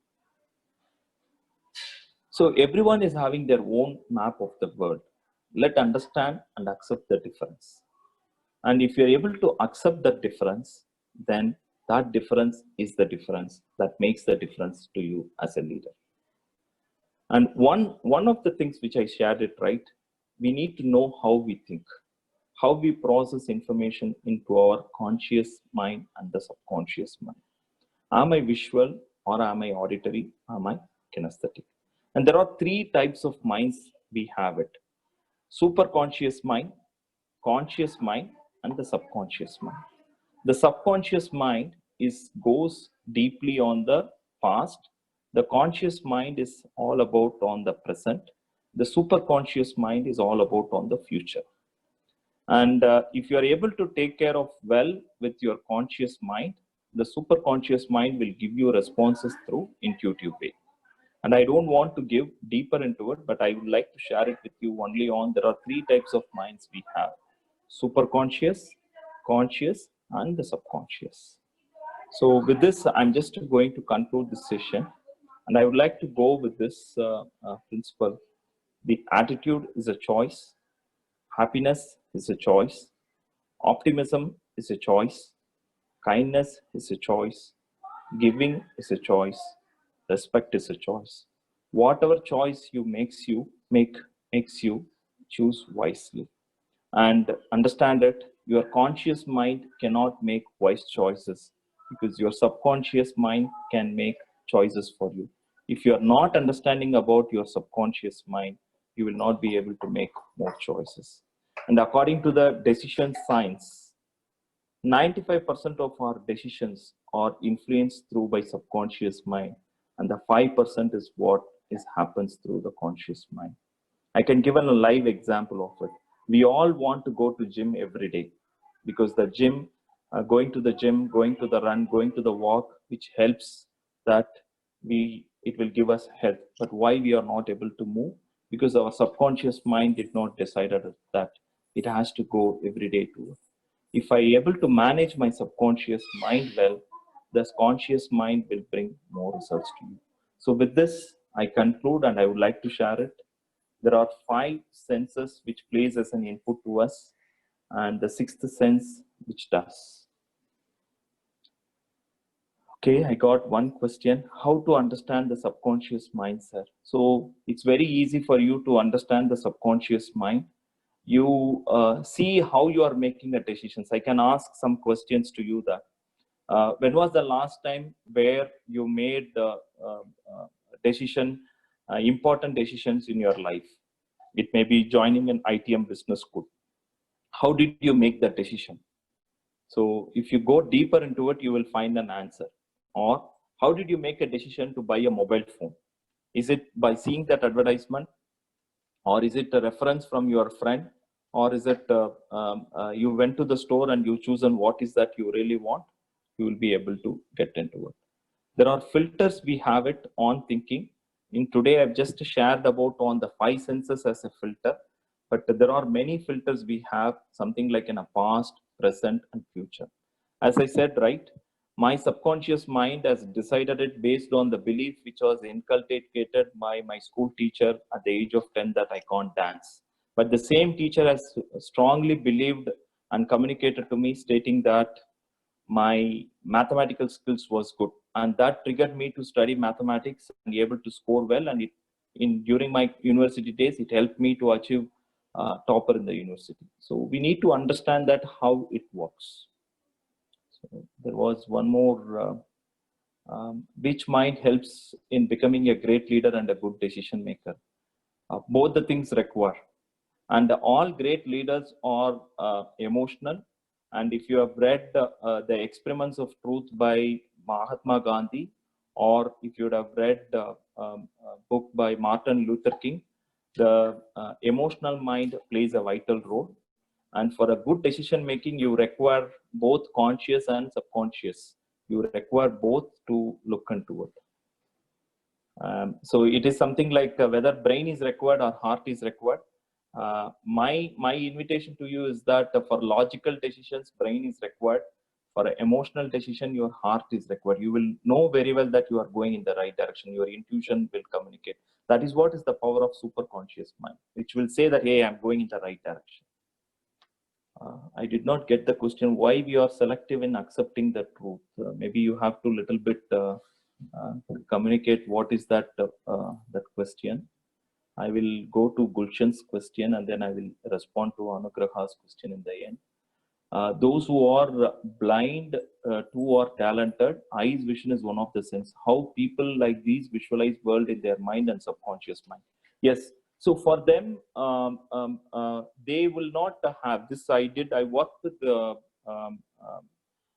So everyone is having their own map of the world. Let's understand and accept the difference. And if you're able to accept that difference, then that difference is the difference that makes the difference to you as a leader. And one of the things which I shared it, right, we need to know how we think, how we process information into our conscious mind and the subconscious mind. Am I visual or am I auditory? Am I kinesthetic? And there are 3 types of minds we have it: superconscious mind, conscious mind, and the subconscious mind. The subconscious mind goes deeply on the past. The conscious mind is all about on the present. The superconscious mind is all about on the future. And if you are able to take care of well with your conscious mind, the superconscious mind will give you responses through intuitive way. And I don't want to give deeper into it, but I would like to share it with you only on there are 3 types of minds we have: superconscious, conscious, and the subconscious. So with this, I'm just going to conclude this session. And I would like to go with this principle. The attitude is a choice. Happiness is a choice. Optimism is a choice. Kindness is a choice. Giving is a choice. Respect is a choice. Whatever choice makes you choose wisely. and understand it. Your conscious mind cannot make wise choices because your subconscious mind can make choices for you. If you are not understanding about your subconscious mind, you will not be able to make more choices. And according to the decision science, 95% of our decisions are influenced through by subconscious mind, and the 5% is what happens through the conscious mind. I can give a live example of it. We all want to go to gym every day because the gym, going to the gym, going to the run, going to the walk, which helps that it will give us health. But why we are not able to move? Because our subconscious mind did not decide that it has to go every day to work. If I able to manage my subconscious mind well, the conscious mind will bring more results to you. So with this, I conclude and I would like to share it. There are 5 senses which plays as an input to us, and the 6th sense which does. Okay, I got one question. How to understand the subconscious mind, sir? So it's very easy for you to understand the subconscious mind. You see how you are making the decisions. I can ask some questions to you that when was the last time where you made the important decisions in your life? It may be joining an ITM business school. How did you make that decision? So if you go deeper into it, you will find an answer. Or how did you make a decision to buy a mobile phone? Is it by seeing that advertisement? Or is it a reference from your friend? Or is it you went to the store and you chosen what is that you really want? You will be able to get into it. There are filters we have it on thinking. In today, I've just shared about on the 5 senses as a filter, but there are many filters we have, something like in a past, present, and future. As I said, right, my subconscious mind has decided it based on the belief which was inculcated by my school teacher at the age of 10 that I can't dance. But the same teacher has strongly believed and communicated to me stating that my mathematical skills was good, and that triggered me to study mathematics and be able to score well. And during my university days, it helped me to achieve topper in the university. So we need to understand that how it works. So there was one more, which mind helps in becoming a great leader and a good decision maker. Both the things require, and all great leaders are emotional. And if you have read the Experiments of Truth by Mahatma Gandhi, or if you would have read a book by Martin Luther King, the emotional mind plays a vital role. And for a good decision making, you require both conscious and subconscious. You require both to look into it. So it is something like whether brain is required or heart is required. My invitation to you is that for logical decisions, brain is required. For an emotional decision, your heart is required. You will know very well that you are going in the right direction. Your intuition will communicate. That is what is the power of superconscious mind, which will say that, hey, I'm going in the right direction. I did not get the question why we are selective in accepting the truth. Maybe you have to little bit communicate what is that that question. I will go to Gulshan's question and then I will respond to Anugraha's question in the end. Those who are blind to or talented, eyes vision is one of the sense. How people like these visualize world in their mind and subconscious mind. Yes. So for them, they will not have this. I worked with the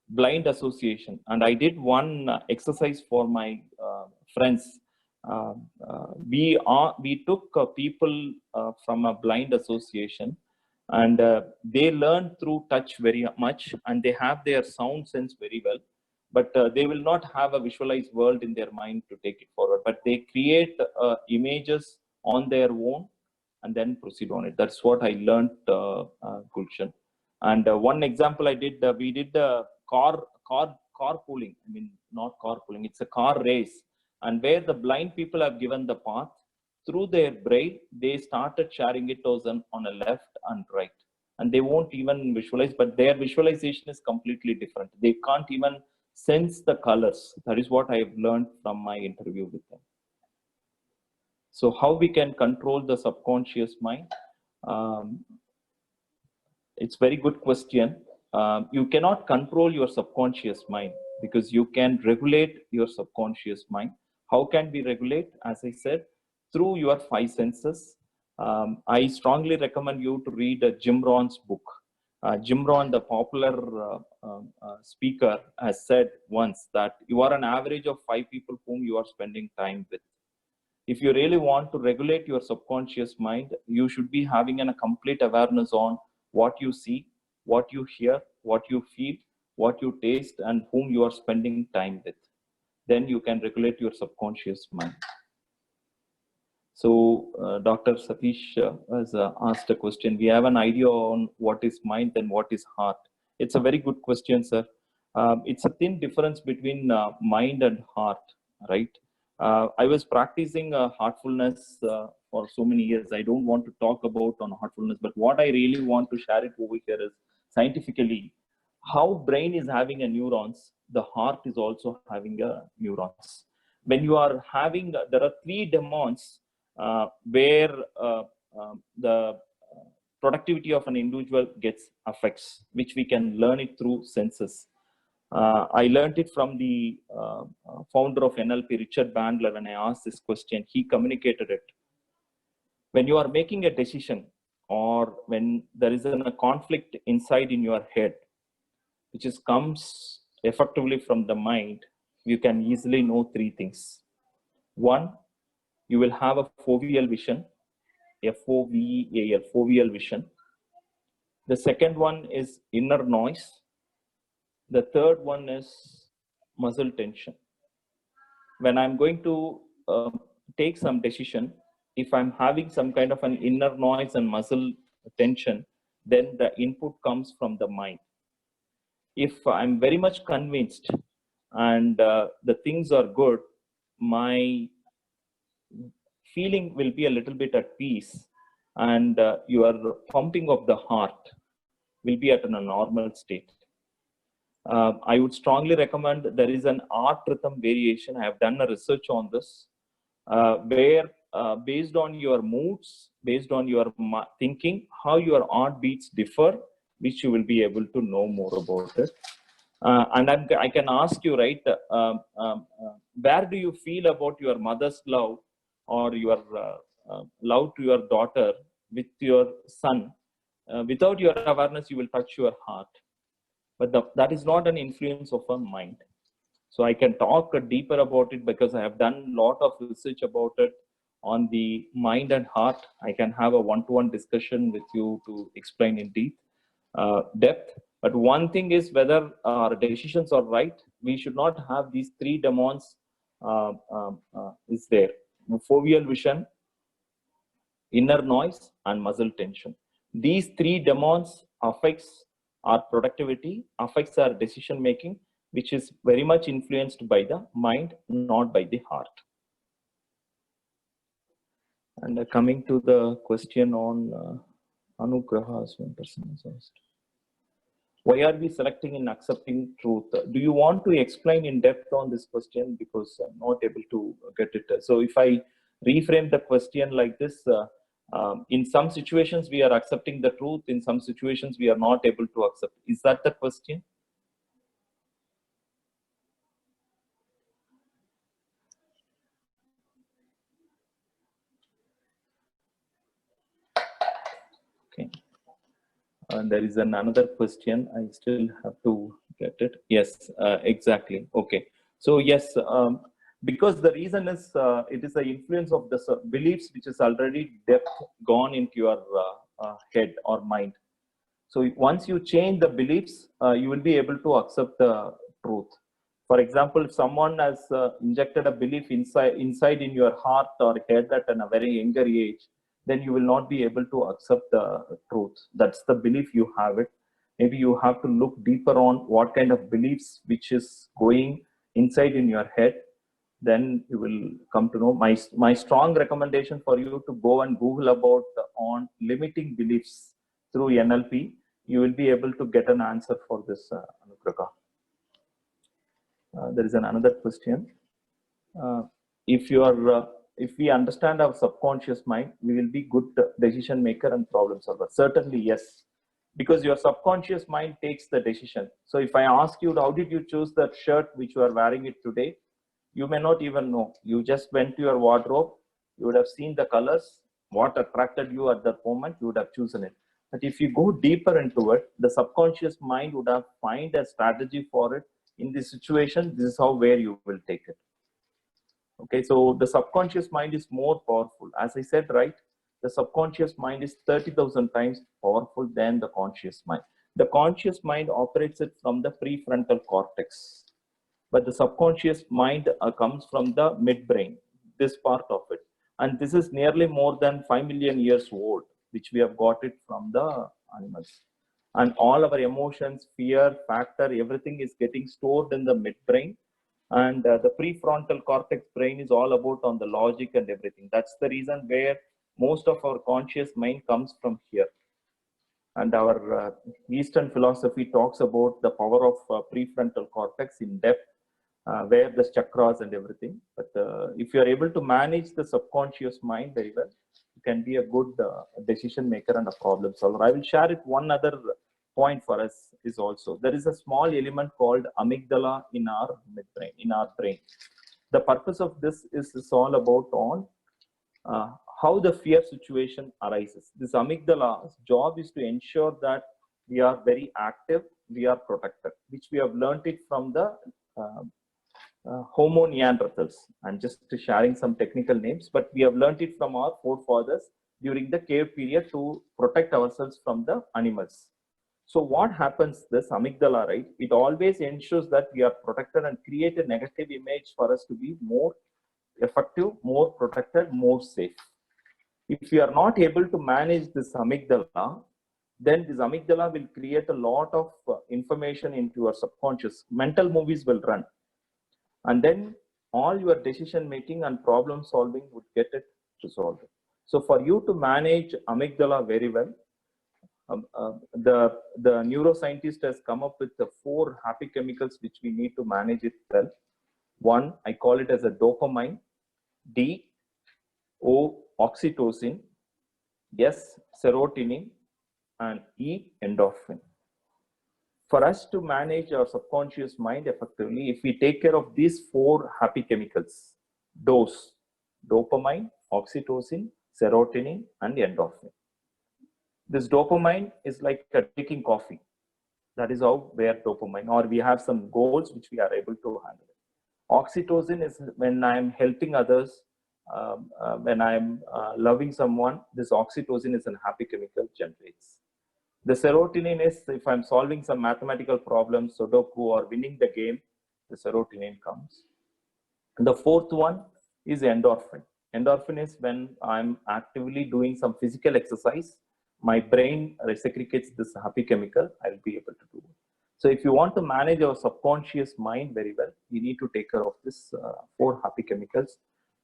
Blind Association, and I did one exercise for my friends. We took people from a blind association, and they learn through touch very much, and they have their sound sense very well, but they will not have a visualized world in their mind to take it forward, but they create images on their own and then proceed on it. That's what I learned, Gulshan. And one example I did, we did carpooling. I mean, not carpooling, it's a car race. And where the blind people have given the path, through their brain, they started sharing it on a left and right. And they won't even visualize, but their visualization is completely different. They can't even sense the colors. That is what I have learned from my interview with them. So how we can control the subconscious mind? It's very good question. You cannot control your subconscious mind because you can regulate your subconscious mind. How can we regulate? As I said, through your five senses. I strongly recommend you to read Jim Rohn's book. Jim Rohn, the popular speaker, has said once that you are an average of 5 people whom you are spending time with. If you really want to regulate your subconscious mind, you should be having a complete awareness on what you see, what you hear, what you feel, what you taste, and whom you are spending time with. Then you can regulate your subconscious mind. So Dr. Satish has asked a question. We have an idea on what is mind and what is heart. It's a very good question, sir. It's a thin difference between mind and heart, right? I was practicing heartfulness for so many years. I don't want to talk about on heartfulness, but what I really want to share it over here is scientifically how brain is having a neurons, the heart is also having a neurons. When you are having, there are 3 demons where the productivity of an individual gets affects, which we can learn it through senses. I learned it from the founder of NLP, Richard Bandler. When I asked this question, he communicated it. When you are making a decision or when there is a conflict inside in your head, which comes effectively from the mind, you can easily know 3 things. 1, you will have a foveal vision, F-O-V-E-A-L, foveal vision. The second one is inner noise. The third one is muscle tension. When I'm going to take some decision, if I'm having some kind of an inner noise and muscle tension, then the input comes from the mind. If I'm very much convinced and the things are good, my feeling will be a little bit at peace, and your pumping of the heart will be at a normal state. I would strongly recommend, there is an heart rhythm variation. I have done a research on this, where based on your moods, based on your thinking, how your heart beats differ, which you will be able to know more about it. And I can ask you, right, where do you feel about your mother's love or your love to your daughter with your son? Without your awareness, you will touch your heart. But that is not an influence of a mind. So I can talk deeper about it because I have done a lot of research about it on the mind and heart. I can have a one-to-one discussion with you to explain in depth. But one thing is whether our decisions are right. We should not have these 3 demons is there. Foveal vision, inner noise, and muscle tension. These 3 demons affects our productivity, affects our decision making, which is very much influenced by the mind, not by the heart. And coming to the question on Anugraha, as one person has asked. Why are we selecting and accepting truth? Do you want to explain in depth on this question? Because I'm not able to get it. So if I reframe the question like this, in some situations we are accepting the truth, in some situations we are not able to accept. Is that the question? Okay. There is another question. I still have to get it. Yes, exactly. Okay. So yes, because the reason is it is the influence of the beliefs which is already depth gone into your head or mind. So once you change the beliefs, you will be able to accept the truth. For example, if someone has injected a belief inside in your heart or head at a very younger age, then you will not be able to accept the truth. That's the belief you have it. Maybe you have to look deeper on what kind of beliefs which is going inside in your head. Then you will come to know. My strong recommendation for you to go and Google about on limiting beliefs through NLP. You will be able to get an answer for this, Anugraha. There is another question. If we understand our subconscious mind, we will be good decision maker and problem solver. Certainly, yes. because your subconscious mind takes the decision. So if I ask you, how did you choose that shirt which you are wearing it today? You may not even know. You just went to your wardrobe. You would have seen the colors, what attracted you at that moment, you would have chosen it. But if you go deeper into it, the subconscious mind would have find a strategy for it. In this situation, this is where you will take it. Okay, so the subconscious mind is more powerful. As I said, right, the subconscious mind is 30,000 times powerful than the conscious mind. The conscious mind operates it from the prefrontal cortex, but the subconscious mind comes from the midbrain, this part of it. And this is nearly more than 5 million years old, which we have got it from the animals. And all our emotions, fear, factor, everything is getting stored in the midbrain. And the prefrontal cortex brain is all about on the logic and everything. That's the reason where most of our conscious mind comes from here. And our Eastern philosophy talks about the power of prefrontal cortex in depth, where the chakras and everything. But if you are able to manage the subconscious mind very well, you can be a good decision maker and a problem solver. I will share it. One other point for us is also, there is a small element called amygdala in our midbrain, in our brain. The purpose of this is all about on how the fear situation arises. This amygdala's job is to ensure that we are very active, we are protected, which we have learned it from the Homo neanderthals. I'm just sharing some technical names, but we have learned it from our forefathers during the cave period to protect ourselves from the animals. So what happens, this amygdala, right, it always ensures that we are protected and create a negative image for us to be more effective, more protected, more safe. If we are not able to manage this amygdala, then this amygdala will create a lot of information into your subconscious. Mental movies will run. And then all your decision making and problem solving would get it resolved. So for you to manage amygdala very well, the neuroscientist has come up with the 4 happy chemicals which we need to manage it well. One, I call it as a dopamine. D, O, oxytocin. S, serotonin. And E, endorphin. For us to manage our subconscious mind effectively, if we take care of these 4 happy chemicals, those, dopamine, oxytocin, serotonin, and endorphin. This dopamine is like taking coffee. That is how we are dopamine, or we have some goals which we are able to handle. Oxytocin is when I am helping others, when I am loving someone, this oxytocin is a happy chemical generates. The serotonin is if I'm solving some mathematical problems, Sudoku, or winning the game, the serotonin comes. And the 4th one is endorphin. Endorphin is when I'm actively doing some physical exercise, my brain segregates this happy chemical, I'll be able to do it. So if you want to manage your subconscious mind very well, you need to take care of this 4 happy chemicals.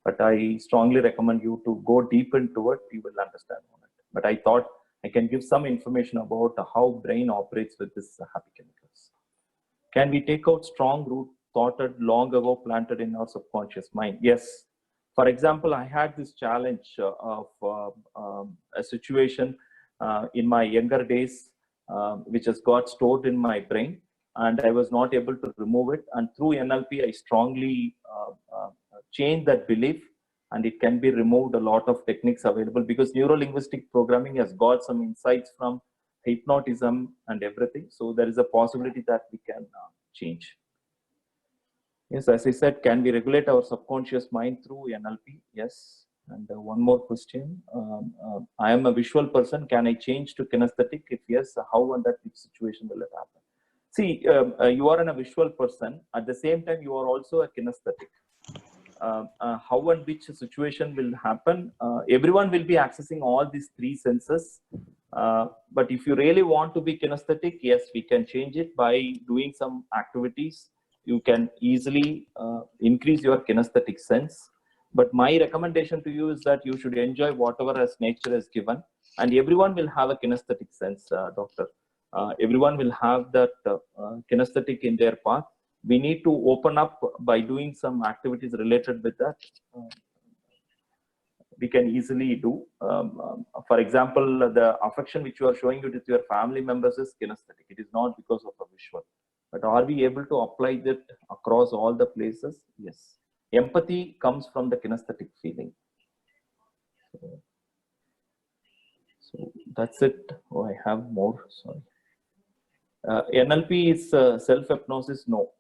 But I strongly recommend you to go deep into it, you will understand on it. But I thought I can give some information about how brain operates with this happy chemicals. Can we take out strong root thoughted long ago planted in our subconscious mind? Yes. For example, I had this challenge of a situation in my younger days, which has got stored in my brain, and I was not able to remove it. And through NLP, I strongly changed that belief, and it can be removed. A lot of techniques available because neuro-linguistic programming has got some insights from hypnotism and everything. So there is a possibility that we can change. Yes, as I said, can we regulate our subconscious mind through NLP? Yes. And one more question. I am a visual person. Can I change to kinesthetic? If yes, how and that which situation will it happen? See, you are a visual person. At the same time, you are also a kinesthetic. How and which situation will happen? Everyone will be accessing all these 3 senses. But if you really want to be kinesthetic, yes, we can change it by doing some activities. You can easily increase your kinesthetic sense. But my recommendation to you is that you should enjoy whatever as nature has given. And everyone will have a kinesthetic sense, doctor. Everyone will have that kinesthetic in their path. We need to open up by doing some activities related with that we can easily do. For example, the affection which you are showing it with your family members is kinesthetic. It is not because of a visual. But are we able to apply that across all the places? Yes. Empathy comes from the kinesthetic feeling. So that's it. Oh, I have more. Sorry. NLP is self-hypnosis. No.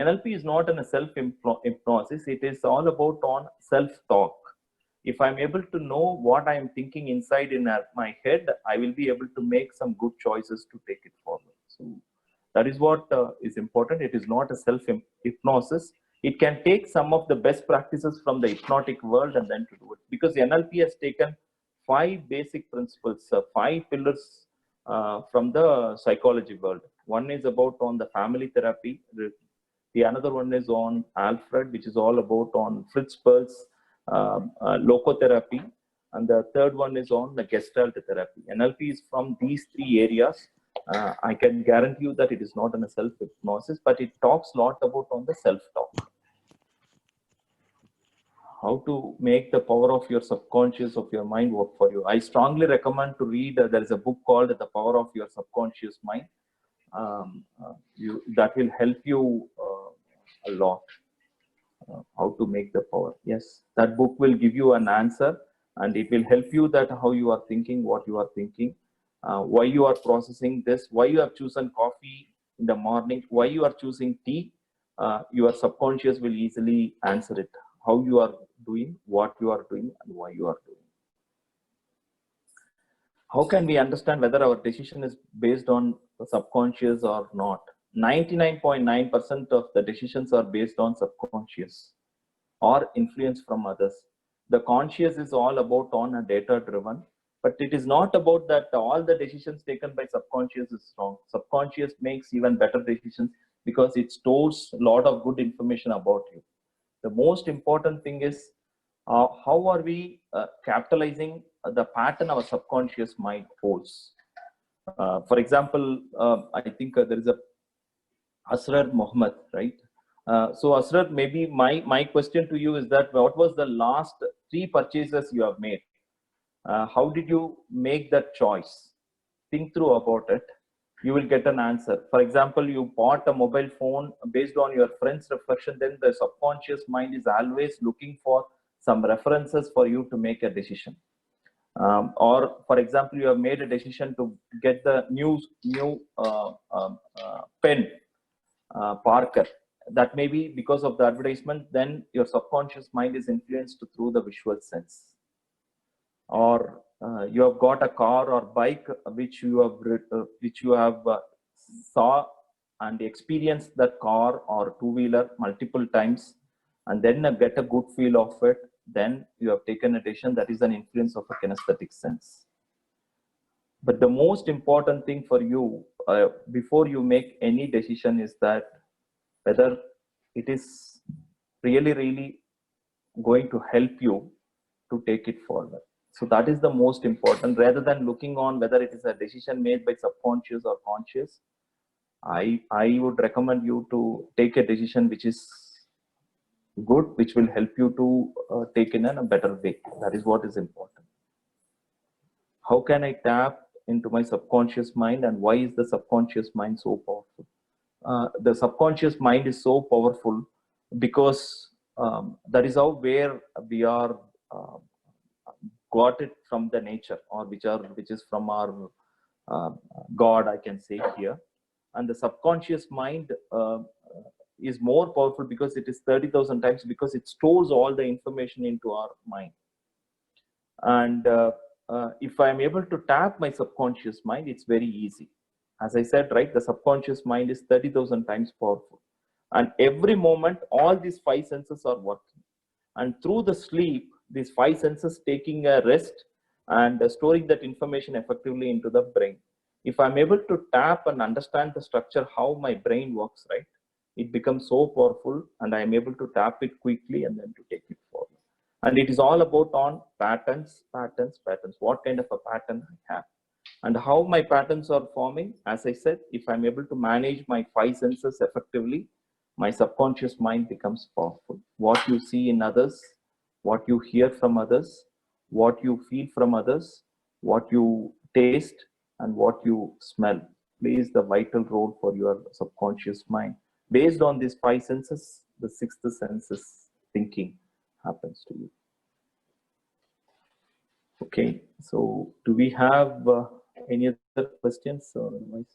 NLP is not a self-hypnosis. It is all about on self-talk. If I'm able to know what I'm thinking inside in my head, I will be able to make some good choices to take it forward. So that is what is important. It is not a self-hypnosis. It can take some of the best practices from the hypnotic world and then to do it. Because NLP has taken 5 basic principles, 5 pillars from the psychology world. One is about on the family therapy. The another one is on Alfred, which is all about on Fritz Perls locotherapy, and the third one is on the Gestalt therapy. NLP is from these 3 areas. I can guarantee you that it is not in a self-hypnosis, but it talks a lot about on the self-talk. How to make the power of your subconscious, of your mind work for you. I strongly recommend to read, there is a book called The Power of Your Subconscious Mind. That will help you a lot. How to make the power. Yes, that book will give you an answer, and it will help you that how you are thinking, what you are thinking, why you are processing this, why you have chosen coffee in the morning, why you are choosing tea. Your subconscious will easily answer it. How you are doing, what you are doing, and why you are doing. How can we understand whether our decision is based on the subconscious or not? 99.9% of the decisions are based on subconscious or influence from others. The conscious is all about on a data driven, but it is not about that all the decisions taken by subconscious is wrong. Subconscious makes even better decisions because it stores a lot of good information about you. The most important thing is how are we capitalizing the pattern our subconscious mind holds. For example, I think there is a Asrar Mohammed, right? So Asrar, maybe my question to you is that what was the last 3 purchases you have made? How did you make that choice? Think through about it. You will get an answer. For example, you bought a mobile phone based on your friend's reflection, then the subconscious mind is always looking for some references for you to make a decision. Or for example, you have made a decision to get the new pen, Parker. That may be because of the advertisement. Then your subconscious mind is influenced through the visual sense. Or you have got a car or bike which you have saw and experienced that car or two-wheeler multiple times, and then get a good feel of it. Then you have taken a decision. That is an influence of a kinesthetic sense. But the most important thing for you before you make any decision is that whether it is really going to help you to take it forward. So that is the most important, rather than looking on whether it is a decision made by subconscious or conscious. I would recommend you to take a decision which is good, which will help you to take in a better way. That is what is important. How can I tap into my subconscious mind, and why is the subconscious mind so powerful? The subconscious mind is so powerful because that is how where we are got it from the nature, or which is from our God, I can say here. And the subconscious mind is more powerful because it is 30,000 times, because it stores all the information into our mind. And if I'm able to tap my subconscious mind, it's very easy. As I said, right, the subconscious mind is 30,000 times powerful. And every moment, all these 5 senses are working. And through the sleep, these 5 senses taking a rest and storing that information effectively into the brain. If I'm able to tap and understand the structure, how my brain works, right, it becomes so powerful, and I'm able to tap it quickly and then to take it forward. And it is all about on patterns. What kind of a pattern I have, and how my patterns are forming. As I said, if I'm able to manage my 5 senses effectively, my subconscious mind becomes powerful. What you see in others, what you hear from others, what you feel from others, what you taste, and what you smell plays the vital role for your subconscious mind. Based on these five senses, the sixth sense thinking happens to you. Okay, so do we have any other questions or otherwise?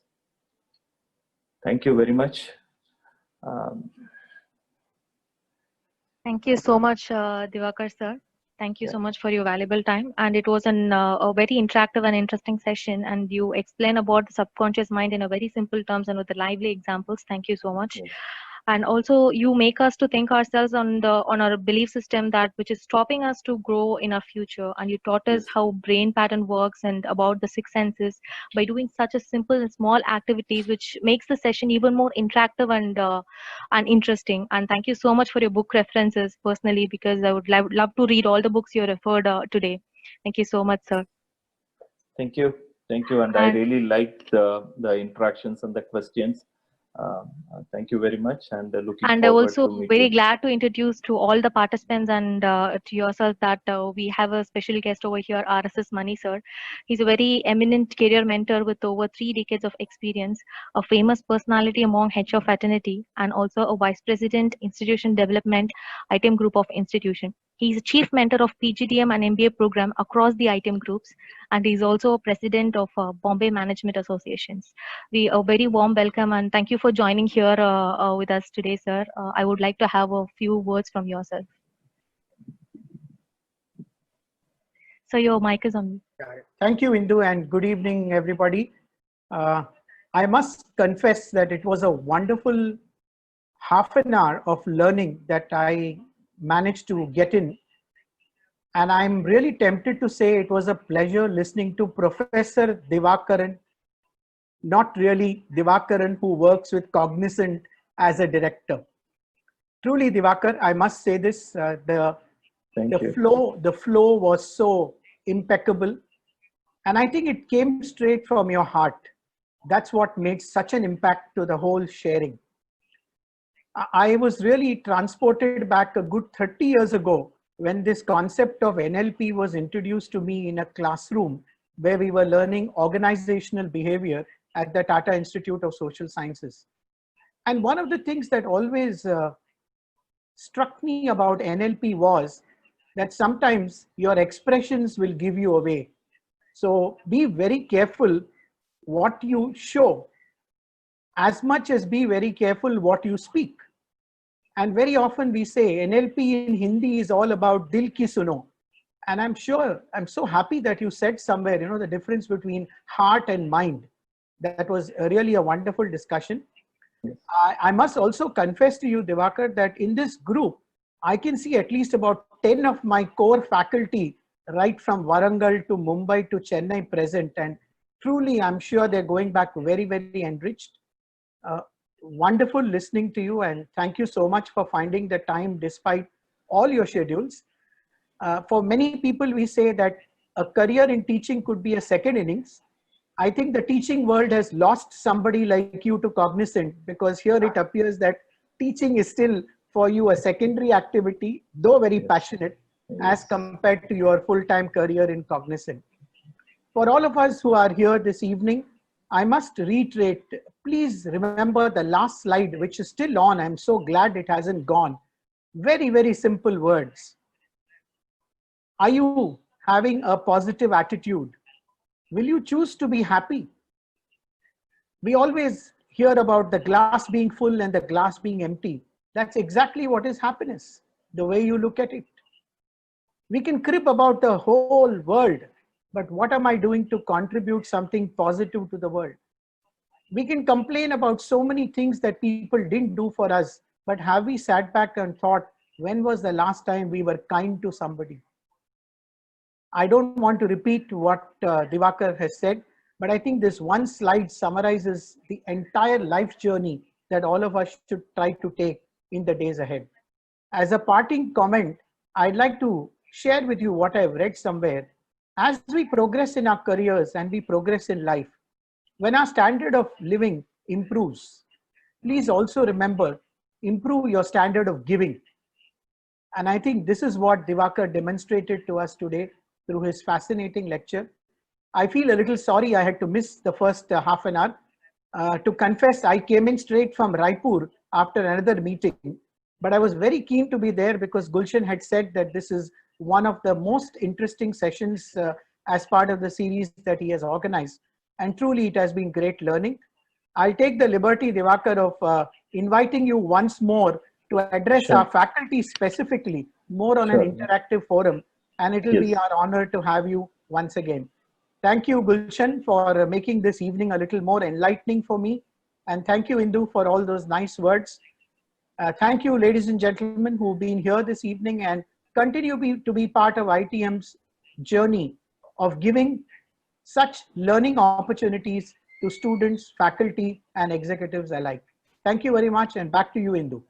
Thank you very much. Thank you so much, Diwakar sir. Thank you so much for your valuable time. And it was a very interactive and interesting session. And you explain about the subconscious mind in a very simple terms and with the lively examples. Thank you so much. Yes. And also you make us to think ourselves on our belief system that which is stopping us to grow in our future. And you taught us Yes. how brain pattern works and about the six senses by doing such a simple and small activities, which makes the session even more interactive and interesting. And thank you so much for your book references personally, because I would love to read all the books you referred today. Thank you so much, sir. Thank you. Thank you. And I really liked the interactions and the questions. Thank you very much, and looking And I'm forward to also meet very you. glad to introduce to all the participants and to yourself that we have a special guest over here, RSS Mani sir. He's a very eminent career mentor with over 3 decades of experience, a famous personality among HR fraternity, and also a vice president, institution development, ITM group of institution. He's a chief mentor of PGDM and MBA program across the ITM groups, and he's also a president of Bombay Management Associations. We a very warm welcome and thank you for joining here with us today, sir. I would like to have a few words from yourself. So your mic is on. Thank you, Indu, and good evening, everybody. I must confess that it was a wonderful half an hour of learning that I managed to get in. And I'm really tempted to say it was a pleasure listening to Professor Divakaran, not really Divakaran who works with Cognizant as a director. Truly, Divakar, I must say this, the flow was so impeccable. And I think it came straight from your heart. That's what made such an impact to the whole sharing. I was really transported back a good 30 years ago when this concept of NLP was introduced to me in a classroom where we were learning organizational behavior at the Tata Institute of Social Sciences. And one of the things that always struck me about NLP was that sometimes your expressions will give you away. So be very careful what you show, as much as be very careful what you speak. And very often we say NLP in Hindi is all about dil ki suno. And I'm so happy that you said somewhere, the difference between heart and mind. That was really a wonderful discussion. Yes. I must also confess to you, Divakar, that in this group, I can see at least about 10 of my core faculty, right from Warangal to Mumbai to Chennai present. And truly, I'm sure they're going back very, very enriched. Wonderful listening to you, and thank you so much for finding the time despite all your schedules. For many people, we say that a career in teaching could be a second innings. I think the teaching world has lost somebody like you to Cognizant, because here it appears that teaching is still for you a secondary activity, though very passionate, as compared to your full-time career in Cognizant. For all of us who are here this evening, I must reiterate, please remember the last slide, which is still on. I'm so glad it hasn't gone. Very, very simple words. Are you having a positive attitude? Will you choose to be happy? We always hear about the glass being full and the glass being empty. That's exactly what is happiness, the way you look at it. We can crib about the whole world, but what am I doing to contribute something positive to the world? We can complain about so many things that people didn't do for us, but have we sat back and thought, when was the last time we were kind to somebody? I don't want to repeat what Divakar has said, but I think this one slide summarizes the entire life journey that all of us should try to take in the days ahead. As a parting comment, I'd like to share with you what I've read somewhere. As we progress in our careers and we progress in life, when our standard of living improves, please also remember, improve your standard of giving. And I think this is what Divakar demonstrated to us today. through his fascinating lecture. I feel a little sorry I had to miss the first half an hour. To confess, I came in straight from Raipur after another meeting, but I was very keen to be there because Gulshan had said that this is one of the most interesting sessions as part of the series that he has organized. And truly, it has been great learning. I'll take the liberty, Divakar, of inviting you once more to address Sure. our faculty specifically, more on an Sure. interactive forum. And it will be Yes. our honor to have you once again. Thank you, Gulshan, for making this evening a little more enlightening for me. And thank you, Indu, for all those nice words. Thank you, ladies and gentlemen, who've been here this evening and continue to be part of ITM's journey of giving such learning opportunities to students, faculty, and executives alike. Thank you very much, and back to you, Indu.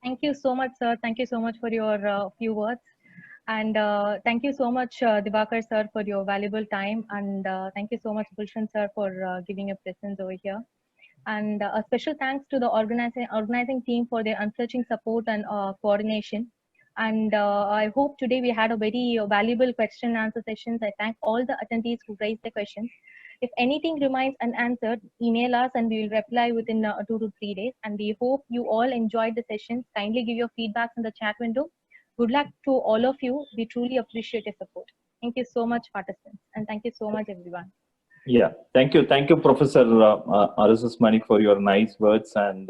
Thank you so much, sir. Thank you so much for your few words. And thank you so much, Divakar sir, for your valuable time. And thank you so much, Gulshan sir, for giving your presence over here. And a special thanks to the organizing team for their unflinching support and coordination. And I hope today we had a very valuable question and answer sessions. I thank all the attendees who raised their questions. If anything remains unanswered, email us and we will reply within 2 to 3 days. And we hope you all enjoyed the sessions. Kindly give your feedbacks in the chat window. Good luck to all of you. We truly appreciate your support. Thank you so much, participants. And thank you so much, everyone. Yeah, thank you, Professor RSS Manik, for your nice words. And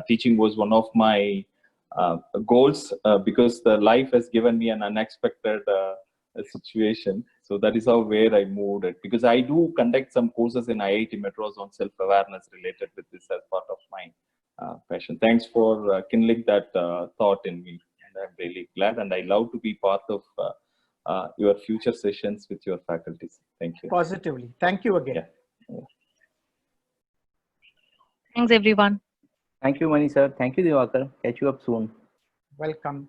teaching was one of my goals because the life has given me an unexpected situation. So that is how where I moved it, because I do conduct some courses in IIT Madras on self-awareness related with this as part of my passion. Thanks for kindling that thought in me, and I'm really glad. And I love to be part of your future sessions with your faculties. Thank you. Positively. Thank you again. Yeah. Thanks, everyone. Thank you, Mani sir. Thank you, Divakar. Catch you up soon. Welcome.